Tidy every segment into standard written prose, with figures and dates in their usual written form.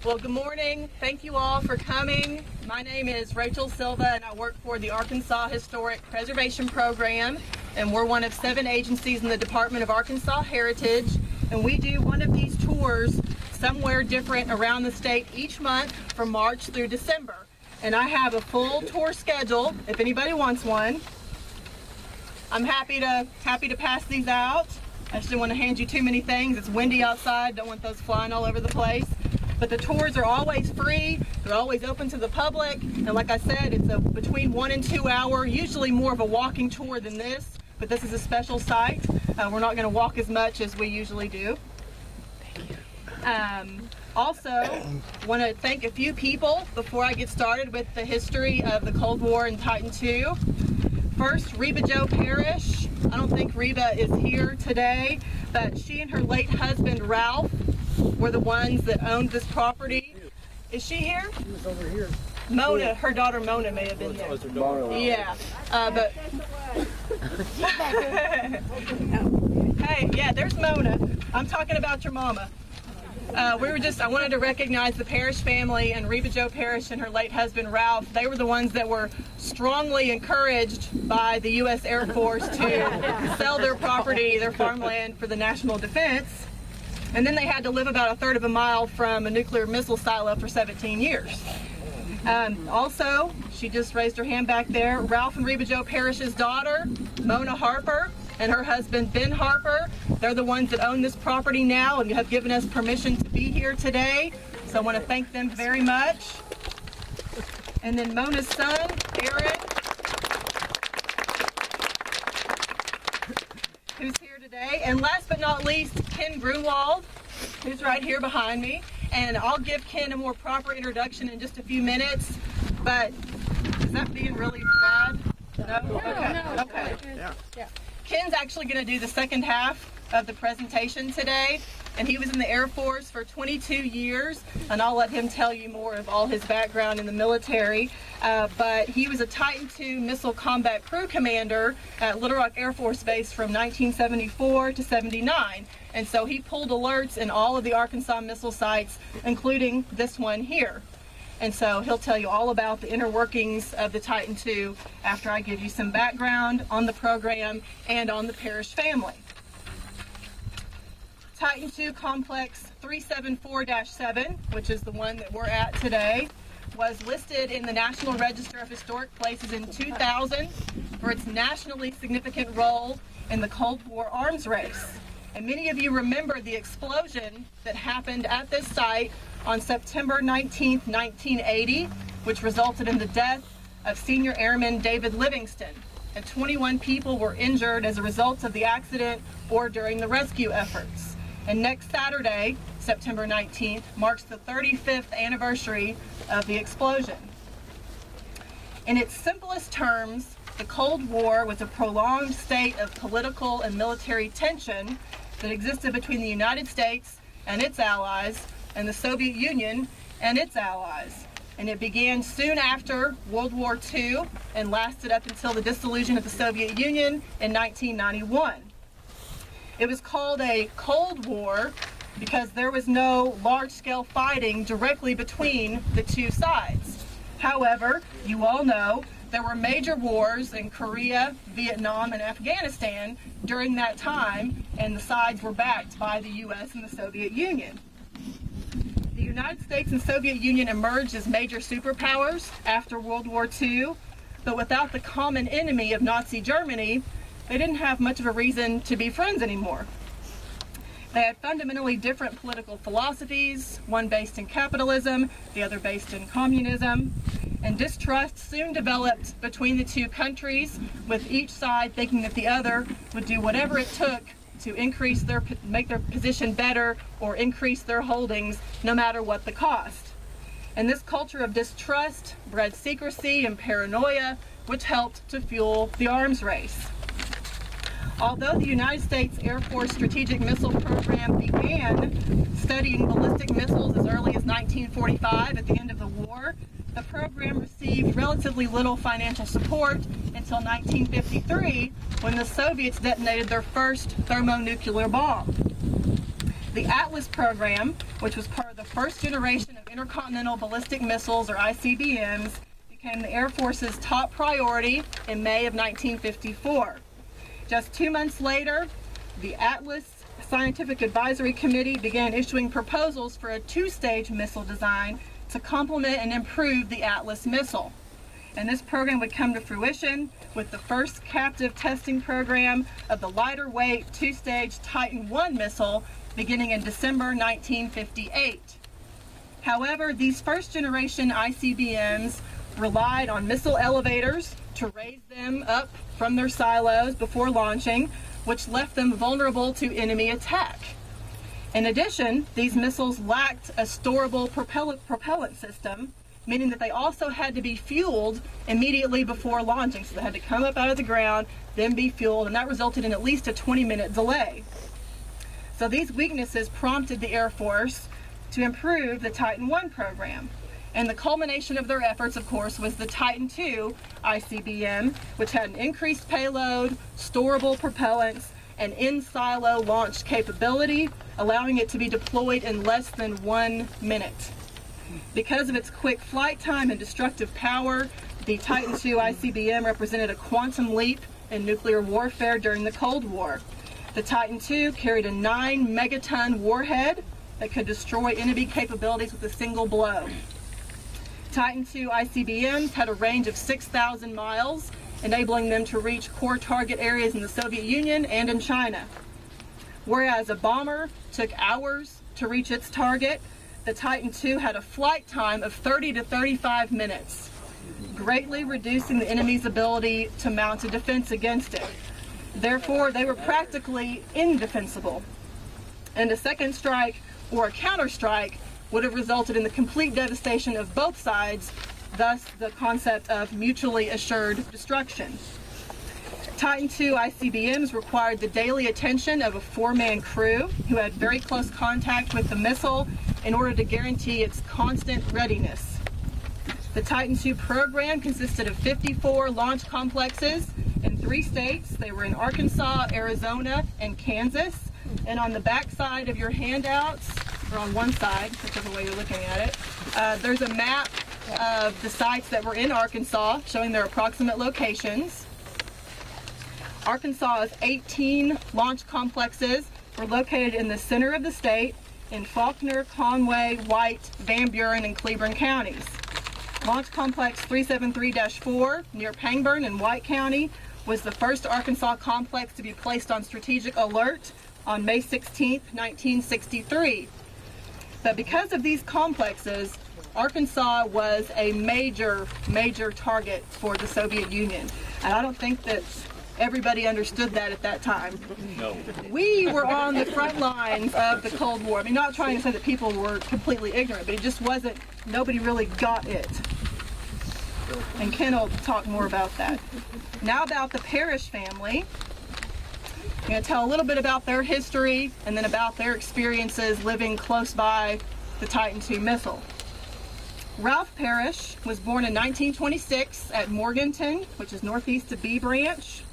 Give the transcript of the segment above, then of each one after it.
Well, good morning. Thank you all for coming. My name is Rachel Silva, and I work for the Arkansas Historic Preservation Program, and we're one of 7 agencies in the Department of Arkansas Heritage, and we do one of these tours somewhere different around the state each month from March through December. And I have a full tour schedule if anybody wants one. I'm happy to pass these out. I just didn't want to hand you too many things. It's windy outside, don't want those flying all over the place. But the tours are always free, they're always open to the public, and like I said, it's between 1 and 2 hour, usually more of a walking tour than this, but this is a special site. We're not going to walk as much as we usually do. Thank you. Also, want to thank a few people before I get started with the history of the Cold War and Titan II. First, Reba Jo Parish. I don't think Reba is here today, but she and her late husband Ralph were the ones that owned this property. Is she here? She was over here. Mona, her daughter Mona may have been there. Yeah, but hey, yeah, there's Mona. I'm talking about your mama. I wanted to recognize the Parish family, and Reba Jo Parish and her late husband Ralph. They were the ones that were strongly encouraged by the U.S. Air Force to sell their property, their farmland, for the national defense. And then they had to live about 1/3 of a mile from a nuclear missile silo for 17 years. Also, she just raised her hand back there, Ralph and Reba Jo Parish's daughter, Mona Harper, and her husband Ben Harper. They're the ones that own this property now and have given us permission to be here today. So I want to thank them very much. And then Mona's son, Aaron, who's here today. And last but not least, Ken Grunwald, who's right here behind me. And I'll give Ken a more proper introduction in just a few minutes. But is that being really bad? No? Okay. Yeah. Ken's actually going to do the second half of the presentation today, and he was in the Air Force for 22 years, and I'll let him tell you more of all his background in the military. But he was a Titan II missile combat crew commander at Little Rock Air Force Base from 1974 to 79, and so he pulled alerts in all of the Arkansas missile sites, including this one here. And so he'll tell you all about the inner workings of the Titan II after I give you some background on the program and on the Parish family. Titan II Complex 374-7, which is the one that we're at today, was listed in the National Register of Historic Places in 2000 for its nationally significant role in the Cold War arms race. And many of you remember the explosion that happened at this site on September 19, 1980, which resulted in the death of Senior Airman David Livingston. And 21 people were injured as a result of the accident or during the rescue efforts. And next Saturday, September 19th, marks the 35th anniversary of the explosion. In its simplest terms, the Cold War was a prolonged state of political and military tension that existed between the United States and its allies and the Soviet Union and its allies. And it began soon after World War II and lasted up until the dissolution of the Soviet Union in 1991. It was called a Cold War because there was no large-scale fighting directly between the two sides. However, you all know there were major wars in Korea, Vietnam, and Afghanistan during that time, and the sides were backed by the U.S. and the Soviet Union. The United States and Soviet Union emerged as major superpowers after World War II, but without the common enemy of Nazi Germany, they didn't have much of a reason to be friends anymore. They had fundamentally different political philosophies, one based in capitalism, the other based in communism, and distrust soon developed between the two countries, with each side thinking that the other would do whatever it took to make their position better or increase their holdings, no matter what the cost. And this culture of distrust bred secrecy and paranoia, which helped to fuel the arms race. Although the United States Air Force Strategic Missile Program began studying ballistic missiles as early as 1945 at the end of the war, the program received relatively little financial support until 1953, when the Soviets detonated their first thermonuclear bomb. The Atlas program, which was part of the first generation of intercontinental ballistic missiles, or ICBMs, became the Air Force's top priority in May of 1954. Just 2 months later, the Atlas Scientific Advisory Committee began issuing proposals for a two-stage missile design to complement and improve the Atlas missile. And this program would come to fruition with the first captive testing program of the lighter weight two-stage Titan I missile beginning in December 1958. However, these first-generation ICBMs relied on missile elevators to raise them up from their silos before launching, which left them vulnerable to enemy attack. In addition, these missiles lacked a storable propellant system, meaning that they also had to be fueled immediately before launching. So they had to come up out of the ground, then be fueled, and that resulted in at least a 20-minute delay. So these weaknesses prompted the Air Force to improve the Titan I program. And the culmination of their efforts, of course, was the Titan II ICBM, which had an increased payload, storable propellants, and in-silo launch capability, allowing it to be deployed in less than 1 minute. Because of its quick flight time and destructive power, the Titan II ICBM represented a quantum leap in nuclear warfare during the Cold War. The Titan II carried a 9-megaton warhead that could destroy enemy capabilities with a single blow. Titan II ICBMs had a range of 6,000 miles, enabling them to reach core target areas in the Soviet Union and in China. Whereas a bomber took hours to reach its target, the Titan II had a flight time of 30 to 35 minutes, greatly reducing the enemy's ability to mount a defense against it. Therefore, they were practically indefensible. And a second strike or a counterstrike would have resulted in the complete devastation of both sides, thus the concept of mutually assured destruction. Titan II ICBMs required the daily attention of a 4-man crew who had very close contact with the missile in order to guarantee its constant readiness. The Titan II program consisted of 54 launch complexes in 3 states. They were in Arkansas, Arizona, and Kansas. And on the back side of your handouts, or on one side, whichever way you're looking at it, there's a map of the sites that were in Arkansas, showing their approximate locations. Arkansas's 18 launch complexes were located in the center of the state in Faulkner, Conway, White, Van Buren, and Cleburne counties. Launch Complex 373-4 near Pangburn in White County was the first Arkansas complex to be placed on strategic alert on May 16, 1963. But because of these complexes, Arkansas was a major target for the Soviet Union. And I don't think that everybody understood that at that time. No. We were on the front lines of the Cold War. I mean, not trying to say that people were completely ignorant, but it just wasn't, nobody really got it. And Ken will talk more about that. Now about the Parish family. I'm going to tell a little bit about their history and then about their experiences living close by the Titan II missile. Ralph Parish was born in 1926 at Morganton, which is northeast of B Branch.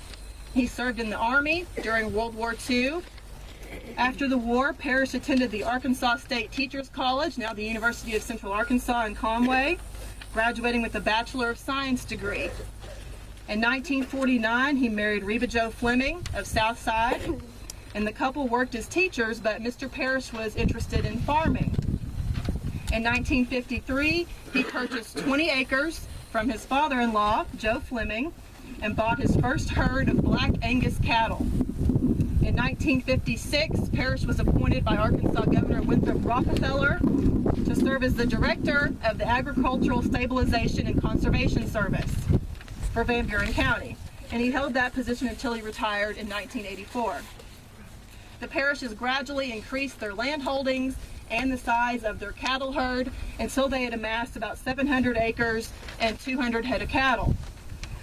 He served in the Army during World War II. After the war, Parish attended the Arkansas State Teachers College, now the University of Central Arkansas in Conway, graduating with a Bachelor of Science degree. In 1949, he married Reba Jo Fleming of Southside, and the couple worked as teachers, but Mr. Parish was interested in farming. In 1953, he purchased 20 acres from his father-in-law, Joe Fleming, and bought his first herd of Black Angus cattle. In 1956, Parish was appointed by Arkansas Governor Winthrop Rockefeller to serve as the director of the Agricultural Stabilization and Conservation Service for Van Buren County, and he held that position until he retired in 1984. The parishes gradually increased their land holdings and the size of their cattle herd until they had amassed about 700 acres and 200 head of cattle.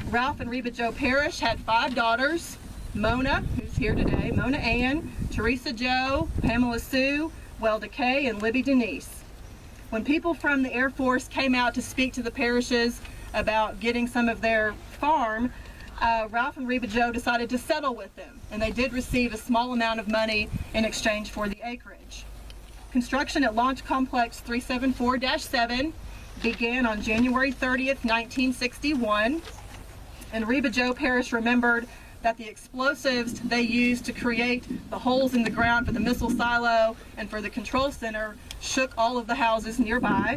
Ralph and Reba Jo Parish had 5 daughters: Mona, who's here today, Mona Ann, Teresa Jo, Pamela Sue, Welda Kay, and Libby Denise. When people from the Air Force came out to speak to the parishes about getting some of their farm, Ralph and Reba Jo decided to settle with them, and they did receive a small amount of money in exchange for the acreage. Construction at Launch Complex 374-7 began on January 30th, 1961, and Reba Jo Parish remembered that the explosives they used to create the holes in the ground for the missile silo and for the control center shook all of the houses nearby.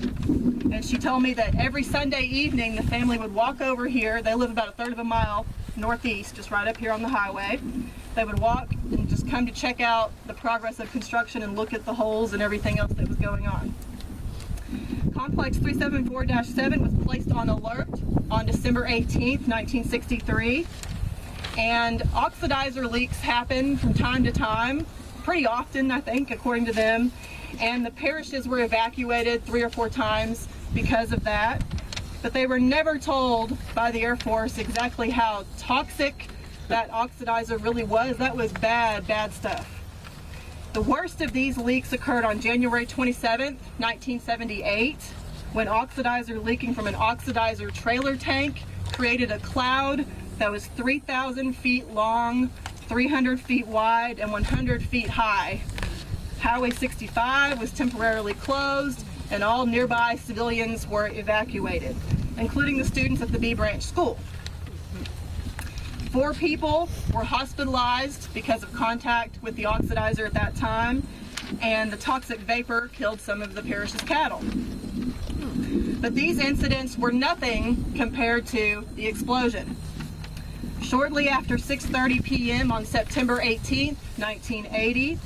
And she told me that every Sunday evening the family would walk over here. They live about a third of a mile northeast, just right up here on the highway. They would walk and just come to check out the progress of construction and look at the holes and everything else that was going on. Complex 374-7 was placed on alert on December 18th, 1963. And oxidizer leaks happen from time to time, pretty often, I think, according to them. And the parishes were evacuated 3 or 4 times because of that. But they were never told by the Air Force exactly how toxic that oxidizer really was. That was bad, bad stuff. The worst of these leaks occurred on January 27th, 1978, when oxidizer leaking from an oxidizer trailer tank created a cloud that was 3,000 feet long, 300 feet wide, and 100 feet high. Highway 65 was temporarily closed, and all nearby civilians were evacuated, including the students at the B Branch School. 4 people were hospitalized because of contact with the oxidizer at that time, and the toxic vapor killed some of the parish's cattle. But these incidents were nothing compared to the explosion. Shortly after 6:30 p.m. on September 18th, 1980,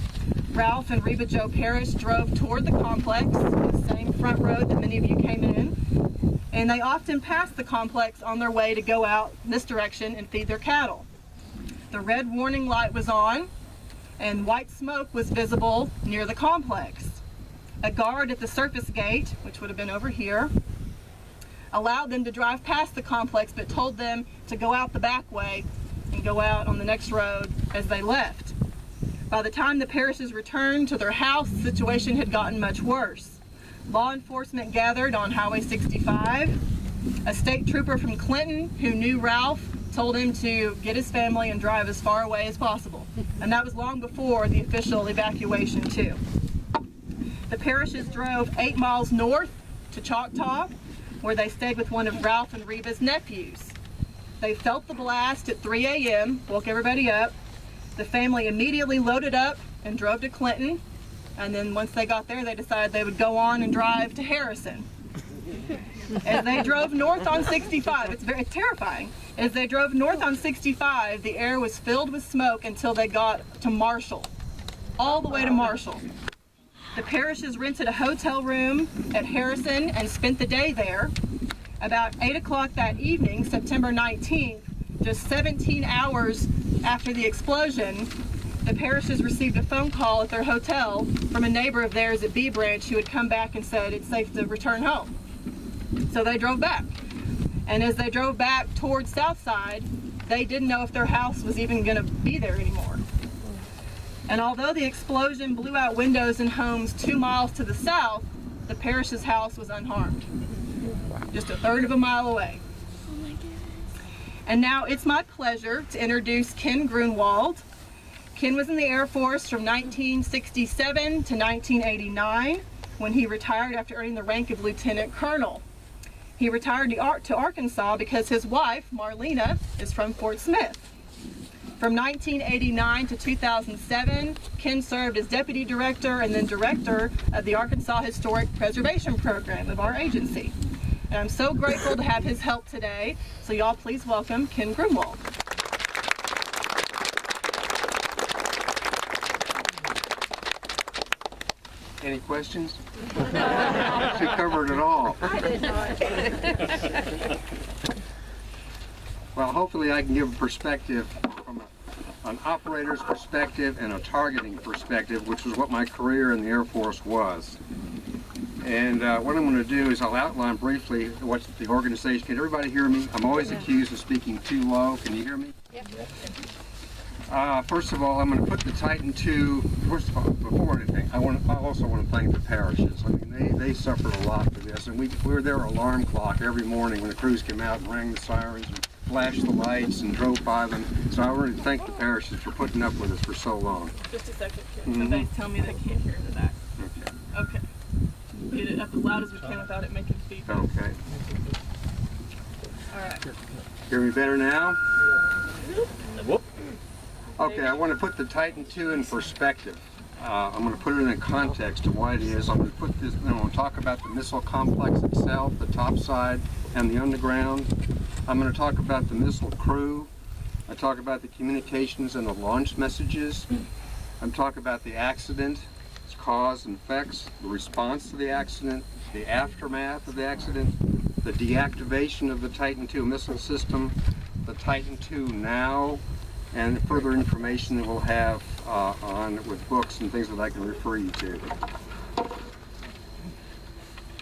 Ralph and Reba Jo Parish drove toward the complex, the same front road that many of you came in, and they often passed the complex on their way to go out this direction and feed their cattle. The red warning light was on, and white smoke was visible near the complex. A guard at the surface gate, which would have been over here, allowed them to drive past the complex, but told them to go out the back way and go out on the next road as they left. By the time the parishes returned to their house, the situation had gotten much worse. Law enforcement gathered on Highway 65. A state trooper from Clinton who knew Ralph told him to get his family and drive as far away as possible. And that was long before the official evacuation too. The parishes drove 8 miles north to Choctaw, where they stayed with one of Ralph and Reba's nephews. They felt the blast at 3 a.m., woke everybody up. The family immediately loaded up and drove to Clinton, and then once they got there, they decided they would go on and drive to Harrison. As they drove north on 65, it's very terrifying. As they drove north on 65, the air was filled with smoke until they got to Marshall, all the way to Marshall. The parishes rented a hotel room at Harrison and spent the day there. About 8 o'clock that evening, September 19th, just 17 hours after the explosion, the parishes received a phone call at their hotel from a neighbor of theirs at B Branch who had come back and said it's safe to return home. So they drove back. And as they drove back towards Southside, they didn't know if their house was even going to be there anymore. And although the explosion blew out windows in homes 2 miles to the south, the parish's house was unharmed, just a third of a mile away. Oh my goodness. And now it's my pleasure to introduce Ken Grunwald. Ken was in the Air Force from 1967 to 1989, when he retired after earning the rank of Lieutenant Colonel. He retired to Arkansas because his wife, Marlena, is from Fort Smith. From 1989 to 2007, Ken served as Deputy Director and then Director of the Arkansas Historic Preservation Program of our agency. And I'm so grateful to have his help today, so y'all please welcome Ken Grunwald. Any questions? She covered it all. I did not. Well, hopefully I can give a perspective from an operator's perspective and a targeting perspective, which was what my career in the Air Force was. And what I'm going to do is I'll outline briefly what the organization. Can everybody hear me? I'm always accused of speaking too low. Can you hear me? Yep. First of all, I'm going to put the Titan II. First of all, before anything, I also want to thank the parishes. I mean, they suffered a lot for this, and we were their alarm clock every morning when the crews came out and rang the sirens and flashed the lights and drove by them. So I want to thank the parishes for putting up with us for so long. Just a second, kid. Somebody's telling me they can't hear the back. Okay. Okay. Get it up as loud as we can without it making feedback. Okay. All right. Hear me better now? Whoop. Okay, I want to put the Titan II in perspective. I'm going to put it in context of what it is. I'm going to put this, I'm going to talk about the missile complex itself, the top side and the underground. I'm going to talk about the missile crew. I talk about the communications and the launch messages. I'm talking about the accident, its cause and effects, the response to the accident, the aftermath of the accident, the deactivation of the Titan II missile system, the Titan II now, and further information that we'll have on with books and things that I can refer you to.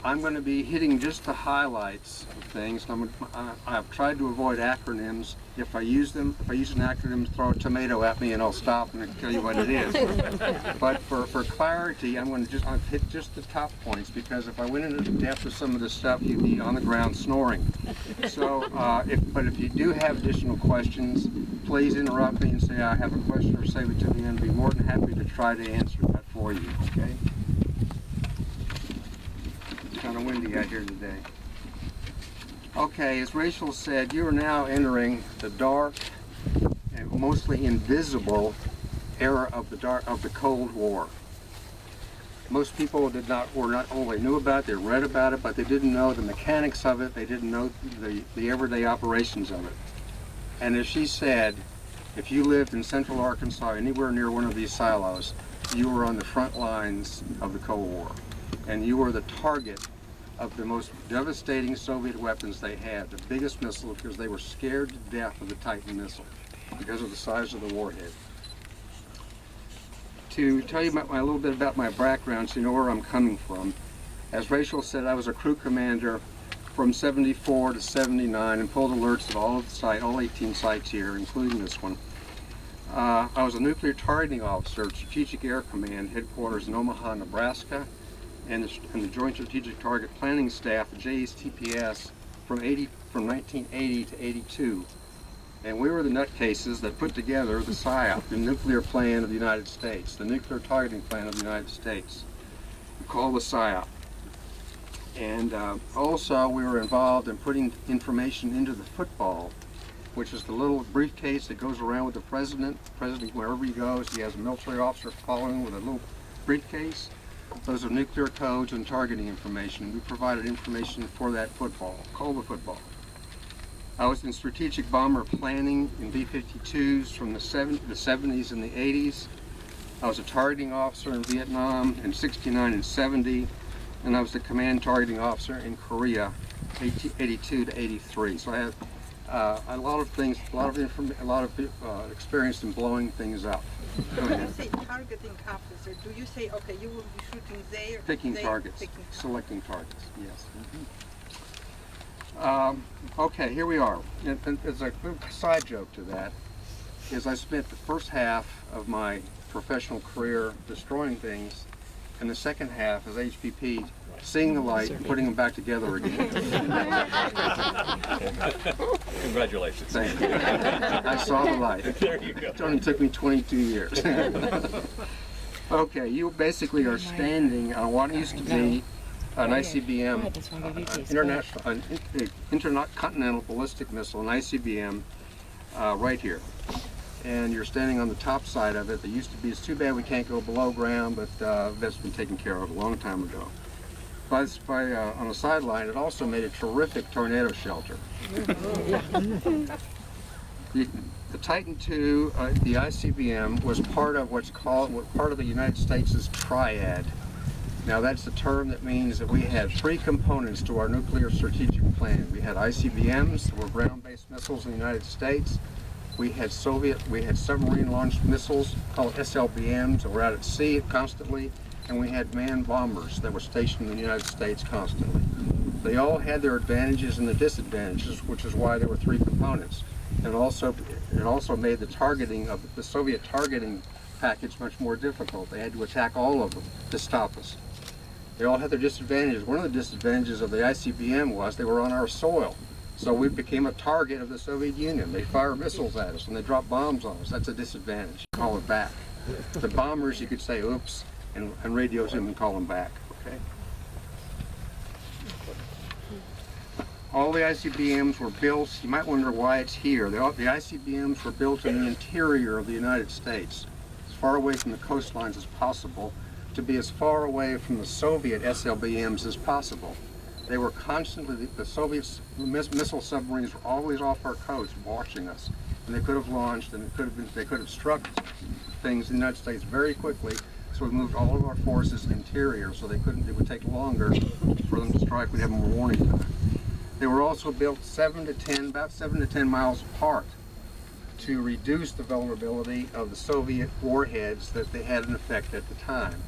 I'm going to be hitting just the highlights of things. I've tried to avoid acronyms. If I use an acronym, throw a tomato at me and I'll stop and tell you what it is. But for clarity, I'm going to hit just the top points, because if I went into the depth of some of this stuff, you'd be on the ground snoring. So, if you do have additional questions, please interrupt me and say I have a question, or save it to the end. I'd be more than happy to try to answer that for you, okay? It's kind of windy out here today. Okay, as Rachel said, you are now entering the dark and mostly invisible era of the Cold War. Most people were not only knew about it, they read about it, but they didn't know the mechanics of it. They didn't know the everyday operations of it. And as she said, if you lived in central Arkansas, anywhere near one of these silos, you were on the front lines of the Cold War. And you were the target of the most devastating Soviet weapons they had, the biggest missile, because they were scared to death of the Titan missile because of the size of the warhead. To tell you a little bit about my background so you know where I'm coming from, as Rachel said, I was a crew commander from 74 to 79 and pulled alerts at all 18 sites here, including this one. I was a nuclear targeting officer at Strategic Air Command headquarters in Omaha, Nebraska, and the Joint Strategic Target Planning Staff at JSTPS from 1980 to 82. And we were the nutcases that put together the SIOP, the nuclear plan of the United States, the nuclear targeting plan of the United States. We call the SIOP. And also we were involved in putting information into the football, which is the little briefcase that goes around with the president. The president, wherever he goes, he has a military officer following with a little briefcase. Those are nuclear codes and targeting information. We provided information for that football, called the football. I was in strategic bomber planning in B-52s from the 70s and the 80s. I was a targeting officer in Vietnam in 69 and 70, and I was the command targeting officer in Korea, 82 to 83. So I had a lot of experience in blowing things up. When you say targeting officer, do you say, okay, you will be shooting there? Picking targets, selecting targets, yes. Okay, here we are. And as a side joke to that, is I spent the first half of my professional career destroying things, and the second half as HPP, seeing the light and putting them back together again. Congratulations. Thank you. I saw the light. There you go. It only took me 22 years. Okay, you basically are standing on what used to be an ICBM, an intercontinental ballistic missile, an ICBM, right here. And you're standing on the top side of it. It used to be, it's too bad we can't go below ground, but that's been taken care of a long time ago. On the sideline, it also made a terrific tornado shelter. The Titan II, the ICBM, was part of part of the United States' triad. Now that's the term that means that we had three components to our nuclear strategic plan. We had ICBMs, that were ground-based missiles in the United States. We had submarine-launched missiles called SLBMs that were out at sea constantly, and we had manned bombers that were stationed in the United States constantly. They all had their advantages and the disadvantages, which is why there were three components. It also made the targeting of the Soviet targeting package much more difficult. They had to attack all of them to stop us. They all had their disadvantages. One of the disadvantages of the ICBM was they were on our soil. So we became a target of the Soviet Union. They fire missiles at us and they drop bombs on us. That's a disadvantage. Call it back. The bombers, you could say oops and radio them and call them back. Okay. All the ICBMs were built, you might wonder why it's here. The ICBMs were built in the interior of the United States, as far away from the coastlines as possible, to be as far away from the Soviet SLBMs as possible. They were constantly, the Soviet missile submarines were always off our coast watching us. And they could have launched and they could have struck things in the United States very quickly. So we moved all of our forces interior so it would take longer for them to strike. We'd have more warning time. They were also built about 7 to 10 miles apart to reduce the vulnerability of the Soviet warheads that they had in effect at the time.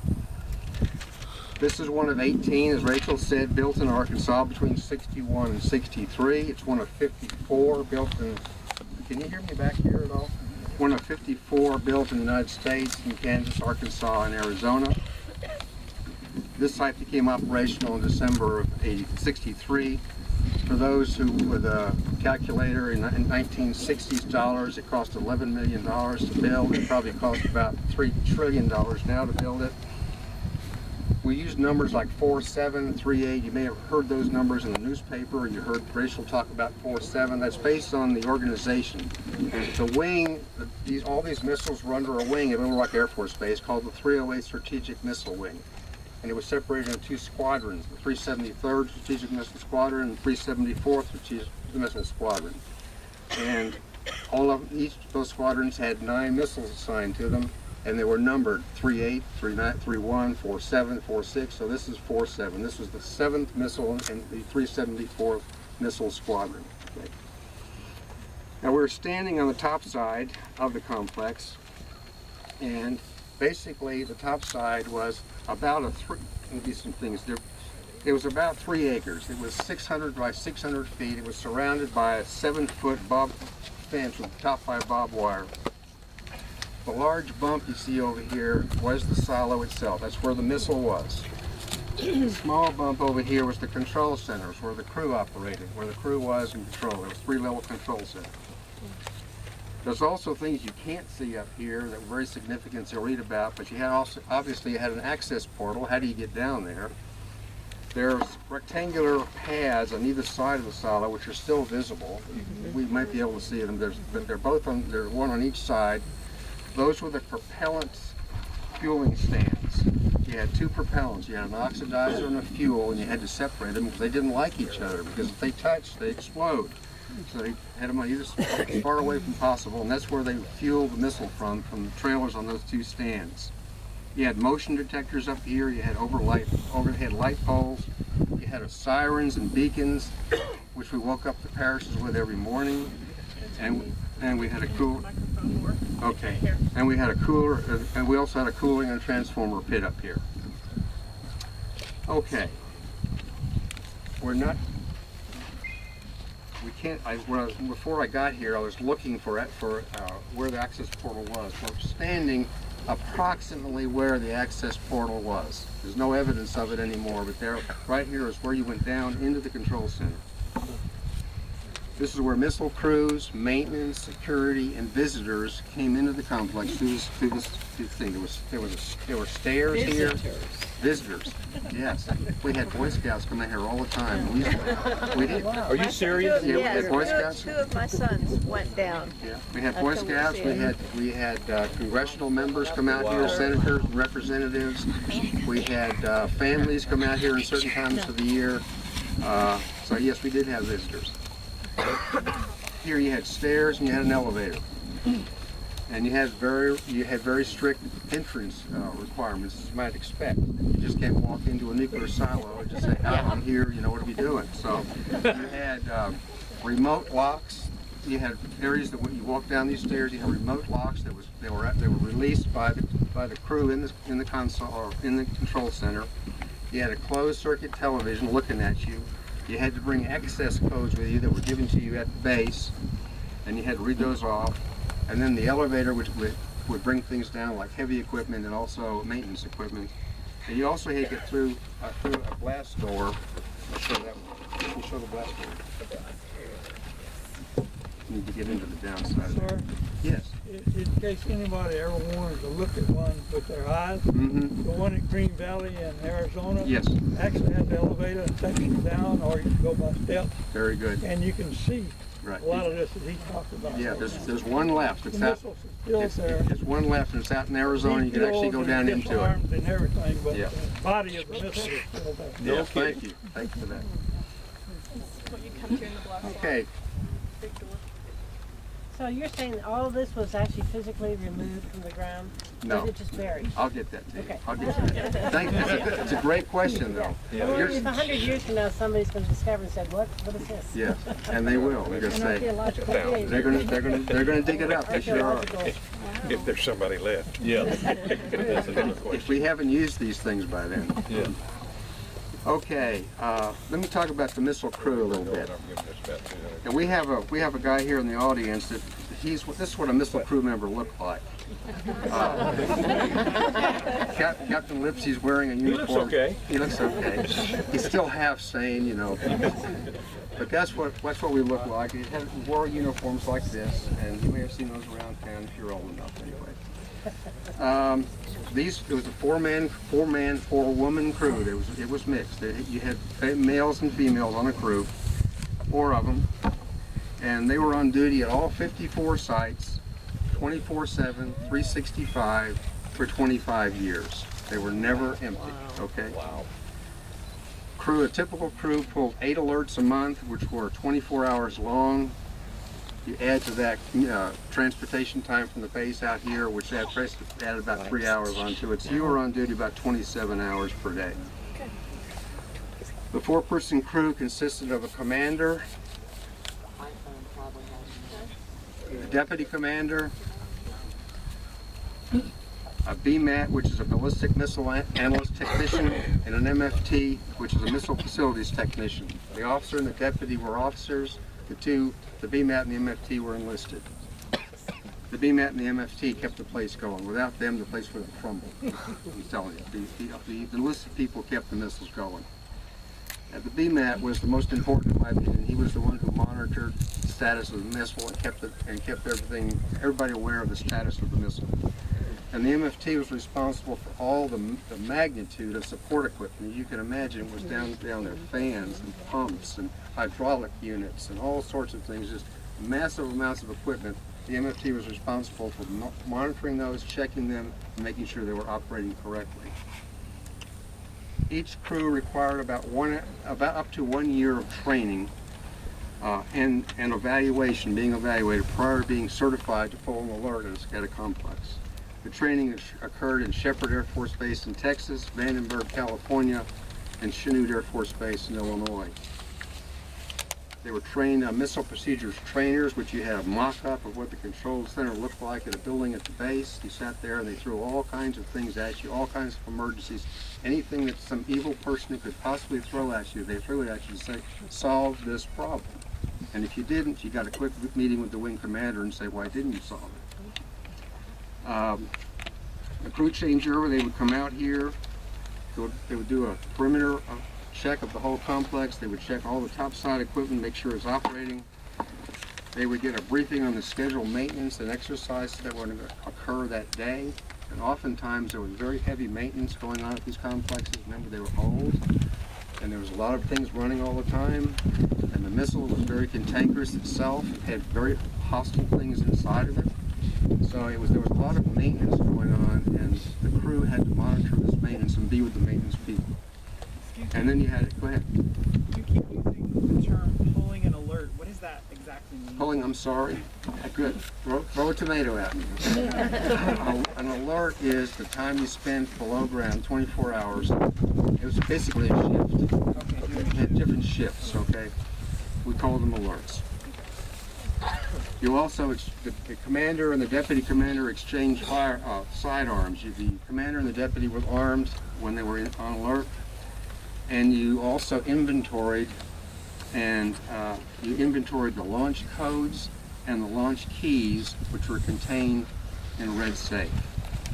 This is one of 18, as Rachel said, built in Arkansas between 61 and 63. It's one of 54 built in, can you hear me back here at all? One of 54 built in the United States, in Kansas, Arkansas, and Arizona. This site became operational in December of 63. For those who, with a calculator in 1960s dollars, it cost $11 million to build. It probably cost about $3 trillion now to build it. We use numbers like 4.7, 3.8. You may have heard those numbers in the newspaper, or you heard Rachel talk about 4.7. That's based on the organization. The wing, all these missiles were under a wing at Little Rock Air Force Base called the 308 Strategic Missile Wing. And it was separated into two squadrons, the 373rd Strategic Missile Squadron and 374th Strategic Missile Squadron. And each of those squadrons had 9 missiles assigned to them, and they were numbered 3.8, 3.9, 3.1, 4.7, 4.6, so this is 4.7. This was the 7th missile in the 374th Missile Squadron. Okay. Now we're standing on the top side of the complex, and basically the top side was about it was about 3 acres. It was 600 by 600 feet. It was surrounded by a 7-foot fence with topped by barbed wire. The large bump you see over here was the silo itself. That's where the missile was. The small bump over here was the control centers where the crew operated, where the crew was in control. There was 3-level control center. There's also things you can't see up here that were very significant to read about, but you had also, obviously you had an access portal. How do you get down there? There's rectangular pads on either side of the silo which are still visible. We might be able to see them. There's one on each side. Those were the propellant fueling stands. You had 2 propellants. You had an oxidizer and a fuel, and you had to separate them because they didn't like each other, because if they touch, they explode. So they had them on either as far away from possible, and that's where they fueled the missile from the trailers on those 2 stands. You had motion detectors up here. You had overhead light poles. You had sirens and beacons, which we woke up the parishes with every morning. And we had a cooler. Okay. And we had a cooler, and we also had a cooling and transformer pit up here. Okay. Before I got here, I was looking for where the access portal was. We're standing approximately where the access portal was. There's no evidence of it anymore, but right here is where you went down into the control center. This is where missile crews, maintenance, security, and visitors came into the complex through this thing. There were stairs here. Visitors. Yes. We had Boy Scouts come in here all the time. We did. Are you serious? Yeah, we had Boy Scouts. 2 of my sons went down. Yeah, we had Boy Scouts. We had congressional members come out here, senators, and representatives. We had families come out here in certain times of the year. So yes, we did have visitors. Here you had stairs and you had an elevator, and you had very strict entrance requirements, as you might expect. You just can't walk into a nuclear silo and just say, "Oh, I'm here. You know what are we doing?" So you had remote locks. You had areas that when you walk down these stairs, you had remote locks they were released by the crew in the console or in the control center. You had a closed circuit television looking at you. You had to bring access codes with you that were given to you at the base, and you had to read those off. And then the elevator would bring things down like heavy equipment and also maintenance equipment. And you also had to get through a blast door. I'll show that one. Let me show the blast door. need to get into the downside of Sir, it. Yes. in case anybody ever wanted to look at one with their eyes, Mm-hmm. the one at Green Valley in Arizona Yes. actually has the elevator and takes you down, or you can go by steps, Very good. and you can see Right. a lot of this that he talked about. Yeah, there's one left. The It's out. missiles are still there. It's one left, and it's out in Arizona. You can actually go down into it. Armed and everything, but Yeah. the body of the missile is still there. No, Yeah. thank you. Thank you for that. When you come here in the block. Okay. Big door. So you're saying all of this was actually physically removed from the ground? Or No. is it just buried? I'll get that to you. Okay. I'll get you that. Thank you. It's a great question, though. Or Here's- if 100 years from now somebody's going to discover and said, what is this? Yes, and they will. They're gonna An say archaeological dig. they're gonna dig it up. They sure are. Archaeological. If there's somebody left. Yeah. That's another If question. we haven't used these things by then. Yeah. Okay, let me talk about the missile crew a little bit. And we have a guy here in the audience that this is what a missile crew member looked like. Captain Lipsy's wearing a uniform. okay. He looks okay. He's still half sane, you know. But that's what we look like. He wore uniforms like this, and you may have seen those around town if you're old enough, anyway. It was a four-woman crew. It was mixed. You had males and females on a crew, 4 of them, and they were on duty at all 54 sites, 24/7, 365 for 25 years. They were never empty. Okay. Wow. A typical crew pulled 8 alerts a month, which were 24 hours long. You add to that transportation time from the base out here, which added about 3 hours onto it. So you were on duty about 27 hours per day. The 4-person crew consisted of a commander, a deputy commander, a BMAT, which is a ballistic missile analyst technician, and an MFT, which is a missile facilities technician. The officer and the deputy were officers. The BMAT and the MFT were enlisted. The BMAT and the MFT kept the place going. Without them, the place would have crumbled. I'm telling you, the enlisted people kept the missiles going. And the BMAT was the most important in my opinion. He was the one who monitored the status of the missile and kept everybody aware of the status of the missile. And the MFT was responsible for all the magnitude of support equipment. You can imagine it was down there, fans and pumps and hydraulic units and all sorts of things, just massive amounts of equipment. The MFT was responsible for monitoring those, checking them, and making sure they were operating correctly. Each crew required about up to 1 year of training and evaluation, being evaluated prior to being certified to pull an alert at a complex. The training occurred in Shepherd Air Force Base in Texas, Vandenberg, California, and Chanute Air Force Base in Illinois. They were trained missile procedures trainers, which you had a mock-up of what the control center looked like at a building at the base. You sat there and they threw all kinds of things at you, all kinds of emergencies. Anything that some evil person could possibly throw at you, they threw it at you to say, solve this problem. And if you didn't, you got a quick meeting with the wing commander and say, why didn't you solve it? The crew changeover, they would come out here, they would do a perimeter check of the whole complex. They would check all the topside equipment, make sure it's operating. They would get a briefing on the scheduled maintenance and exercises that were going to occur that day. And oftentimes there was very heavy maintenance going on at these complexes. Remember, they were old, and there was a lot of things running all the time. And the missile was very cantankerous itself. It had very hostile things inside of it. So there was a lot of maintenance going on, and the crew had to monitor this maintenance and be with the maintenance people. And then you had, go ahead. You keep using the term pulling an alert. What does that exactly mean? Pulling, I'm sorry. Good. Throw a tomato at me. An alert is the time you spend below ground, 24 hours. It was basically a shift. Okay. You had different shifts, okay? We call them alerts. You also, the commander and the deputy commander exchanged sidearms. The commander and the deputy were armed when they were on alert. And you also inventoried, the launch codes and the launch keys, which were contained in a red safe.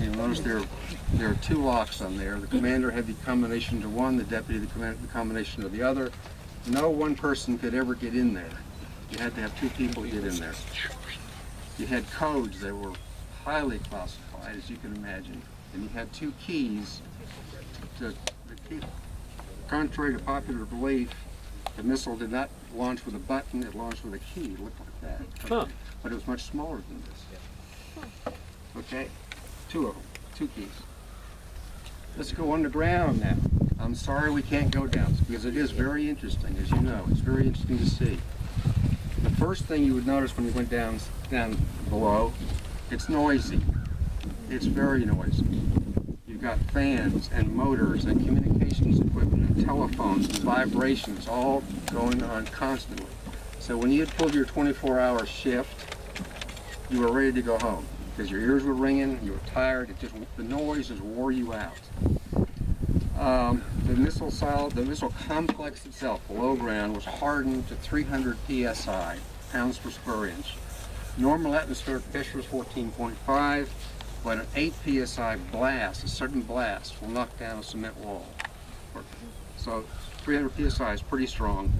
And you'll notice there are 2 locks on there. The commander had the combination to one, the deputy the combination to the other. No one person could ever get in there. You had to have 2 people to get in there. You had codes that were highly classified, as you can imagine, and you had 2 keys. The key, contrary to popular belief, the missile did not launch with a button, it launched with a key. It looked like that. Huh. But it was much smaller than this. Okay, 2 of them, 2 keys. Let's go underground now. I'm sorry we can't go down, because it is very interesting, as you know. It's very interesting to see. The first thing you would notice when you went down below, it's noisy. It's very noisy. You've got fans and motors and communications equipment and telephones and vibrations all going on constantly. So when you had pulled your 24-hour shift, you were ready to go home because your ears were ringing, you were tired. The noise just wore you out. The missile complex itself below ground was hardened to 300 psi, pounds per square inch. Normal atmospheric pressure is 14.5, but an 8 psi blast, a sudden blast, will knock down a cement wall. So 300 psi is pretty strong,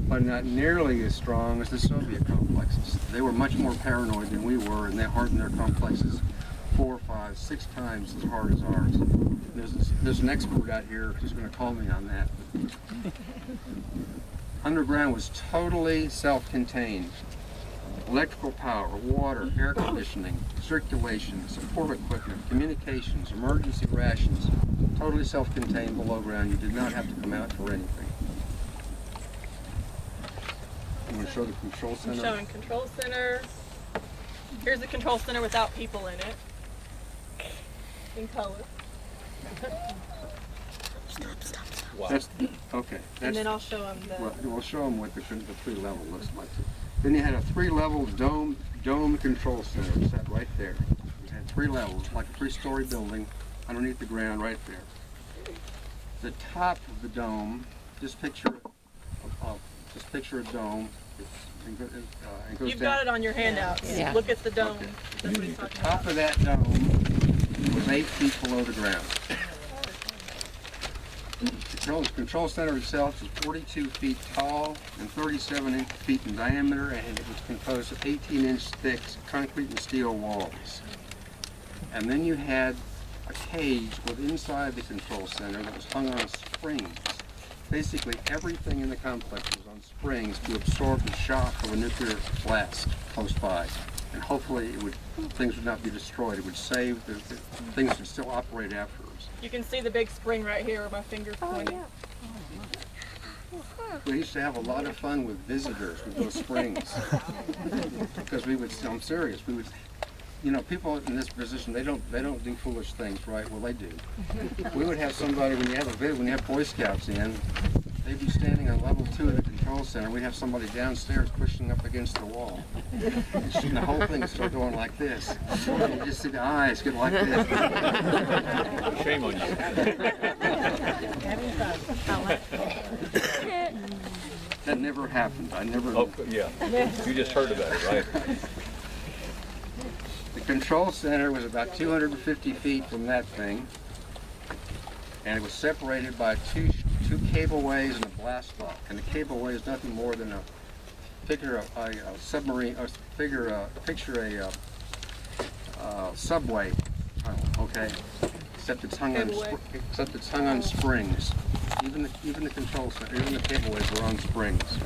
but not nearly as strong as the Soviet complexes. They were much more paranoid than we were, and they hardened their complexes 4, 5, 6 times as hard as ours. There's an expert out here who's going to call me on that. Underground was totally self-contained. Electrical power, water, air conditioning, circulation, support equipment, communications, emergency rations, totally self-contained below ground. You did not have to come out for anything. I'm going to show the control I'm center. showing control center. Here's the control center without people in it. In color. Wow. That's, okay. And That's, then I'll show them the... well, we'll show them what the 3-level looks like. Then you had a 3-level dome control center set right there. You had 3 levels, like a 3-story building underneath the ground right there. The top of the dome, just picture a dome. It goes You've down. got it on your handout. Yeah. Look at the dome. Okay. That's what he's The talking top about. of that dome was 8 feet below the ground. The control center itself is 42 feet tall and 37 feet in diameter, and it was composed of 18-inch thick concrete and steel walls. And then you had a cage within inside the control center that was hung on springs. Basically, everything in the complex was on springs to absorb the shock of a nuclear blast close by. And hopefully, things would not be destroyed. It would save, things would still operate afterwards. You can see the big spring right here where my finger's pointing. We used to have a lot of fun with visitors with those springs. Because I'm serious, people in this position, they don't do foolish things, right? Well, they do. We would have somebody, when you have Boy Scouts in, they'd be standing on level 2 of the control center. We'd have somebody downstairs pushing up against the wall. And the whole thing would start going like this. And you just see the eyes get like this. Shame on you. Having fun. That never happened. Oh, yeah. You just heard about it, right? The control center was about 250 feet from that thing, and it was separated by two cableways and a blast lock. And the cableway is nothing more than picture a submarine, or picture a subway tunnel, okay? Except it's hung on springs. Even the control center, even the cableways were on springs.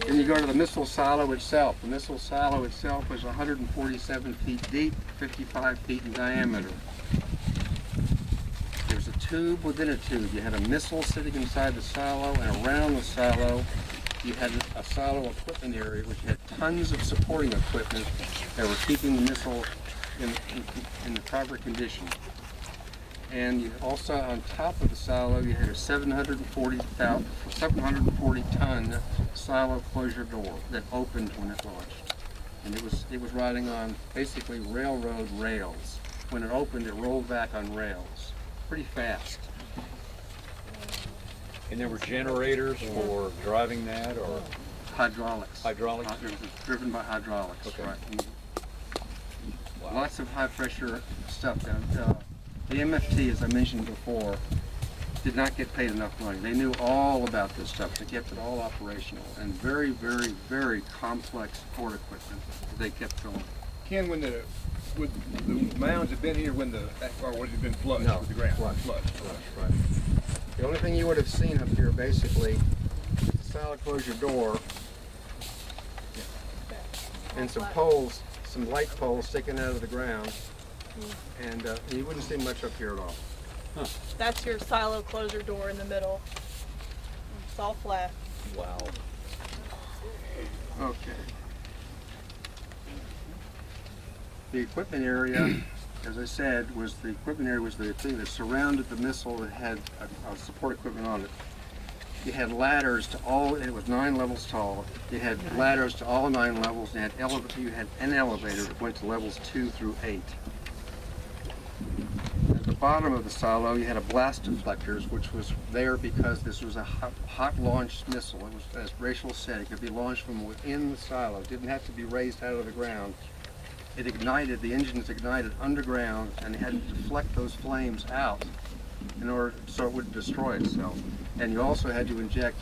Then you go to the missile silo itself. The missile silo itself was 147 feet deep, 55 feet in diameter. There's a tube within a tube. You had a missile sitting inside the silo, and around the silo you had a silo equipment area which had tons of supporting equipment that were keeping the missile in the proper condition. And you also, on top of the silo, you had a 740 ton silo closure door that opened when it launched. And it was riding on basically railroad rails. When it opened, it rolled back on rails. Pretty fast. And there were generators for driving that, or Hydraulics. hydraulics? It was driven by hydraulics, Okay. right. Wow. Lots of high pressure stuff down. The MFT, as I mentioned before, did not get paid enough money. They knew all about this stuff. They kept it all operational and very, very, very complex port equipment that they kept going. Ken, would the mounds have been here when or would it have been flush with the ground? Flush. Right. The only thing you would have seen up here basically is the silo closure door and some poles, some light poles sticking out of the ground, and you wouldn't see much up here at all. That's your silo closure door in the middle. It's all flat. Wow. Okay. The equipment area, as I said, was the thing that surrounded the missile that had support equipment on it. You had ladders to all, it was 9 levels tall. You had ladders to all 9 levels, and you had an elevator that went to levels 2 through 8. At the bottom of the silo, you had a blast deflectors, which was there because this was a hot launched missile. It was, as Rachel said, it could be launched from within the silo. It didn't have to be raised out of the ground. It ignited, the engines ignited underground, and it had to deflect those flames out in order so it wouldn't destroy itself. And you also had to inject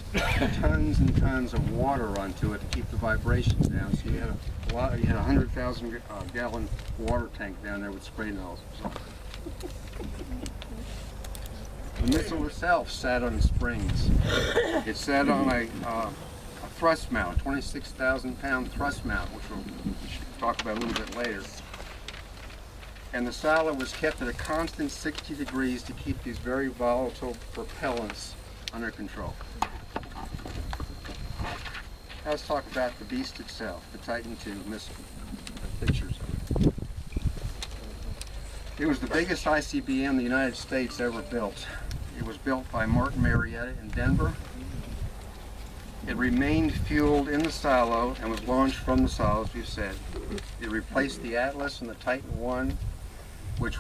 tons and tons of water onto it to keep the vibrations down. So you had you had a 100,000 gallon water tank down there with spray nozzles. The missile itself sat on springs. It sat on a thrust mount, a 26,000 pound thrust mount, which we should talk about a little bit later. And the silo was kept at a constant 60 degrees to keep these very volatile propellants under control. Now let's talk about the beast itself, the Titan II missile. Pictures of it. It was the biggest ICBM the United States ever built. It was built by Martin Marietta in Denver. It remained fueled in the silo and was launched from the silo, as we've said. It replaced the Atlas and the Titan I, which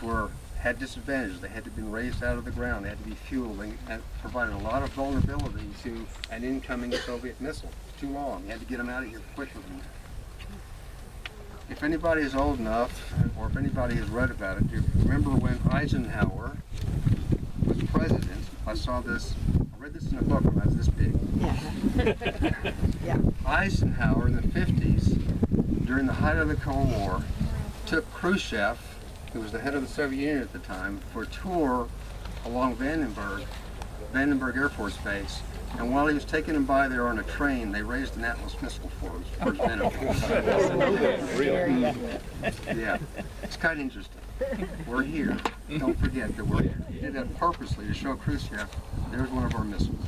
had disadvantages. They had to be raised out of the ground. They had to be fueled and provided a lot of vulnerability to an incoming Soviet missile. It's too long. You had to get them out of here quicker than that. If anybody is old enough, or if anybody has read about it, do you remember when Eisenhower was president? I read this in a book when I was this big. Yeah. Eisenhower in the 50s, during the height of the Cold War, took Khrushchev, who was the head of the Soviet Union at the time, for a tour along Vandenberg Air Force Base. And while he was taking him by there on a train, they raised an Atlas missile for him for his benefit. Yeah, it's kind of interesting. We're here. Don't forget that we're here. He did that purposely to show Khrushchev, there's one of our missiles.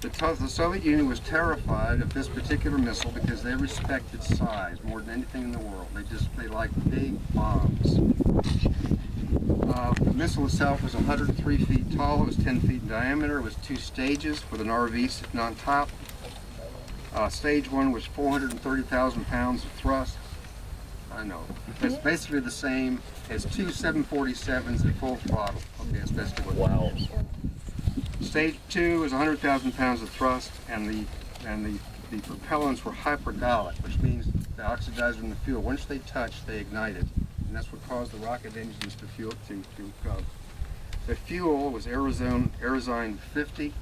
The Soviet Union was terrified of this particular missile because they respected size more than anything in the world. They liked big bombs. The missile itself was 103 feet tall. It was 10 feet in diameter. It was 2 stages with an RV sitting on top. Stage 1 was 430,000 pounds of thrust. I know. It's basically the same as 2 747s at full throttle. Okay, that's basically what it is. Stage 2 is 100,000 pounds of thrust, and the propellants were hypergolic, which means the oxidizer and the fuel, once they touched, they ignited. And that's what caused the rocket engines to go. The fuel was Aerozine 50,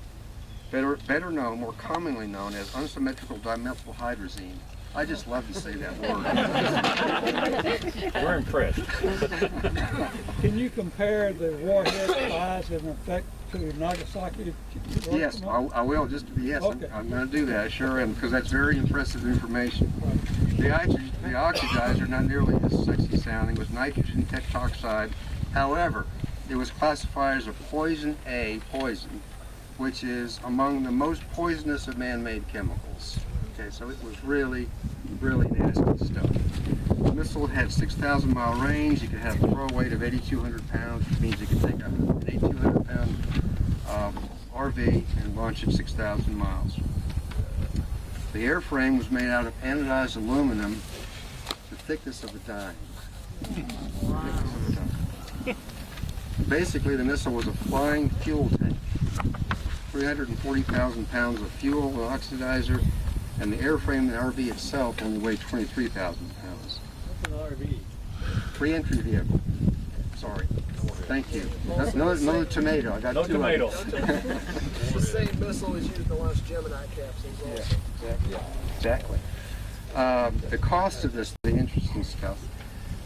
better known, more commonly known as unsymmetrical dimethyl hydrazine. I just love to say that word. We're impressed. Can you compare the warhead size and effect to Nagasaki? Yes, I will. Yes, Okay. I'm going to do that, sure am, because that's very impressive information. The oxidizer, not nearly as sexy sounding, was nitrogen tetroxide. However, it was classified as a poison A poison, which is among the most poisonous of man-made chemicals. Okay, so it was really, really nasty stuff. The missile had 6,000 mile range. You could have a throw weight of 8,200 pounds, which means you could take an 8,200 pound RV and launch it 6,000 miles. The airframe was made out of anodized aluminum, the thickness of a dime. Basically, the missile was a flying fuel tank. 340,000 pounds of fuel, an oxidizer, and the airframe, the RV itself, only weighed 23,000 pounds. What's an RV? Free entry vehicle. Sorry. Thank you. Another tomato. I got No two tomato. of them. It's the same missile as used to launch Gemini capsules also. Exactly. The cost of this, the interesting stuff.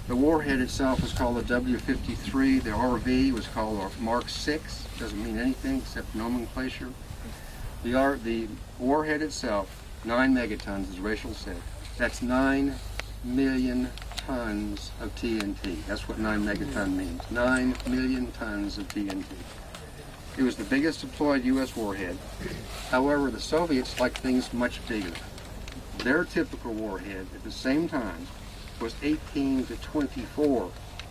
The warhead itself was called the W-53. The RV was called a Mark 6. Doesn't mean anything except nomenclature. The warhead itself, 9 megatons, as Rachel said. That's 9 million tons of TNT. That's what 9 megaton means. 9 million tons of TNT. It was the biggest deployed U.S. warhead. However, the Soviets liked things much bigger. Their typical warhead at the same time was 18 to 24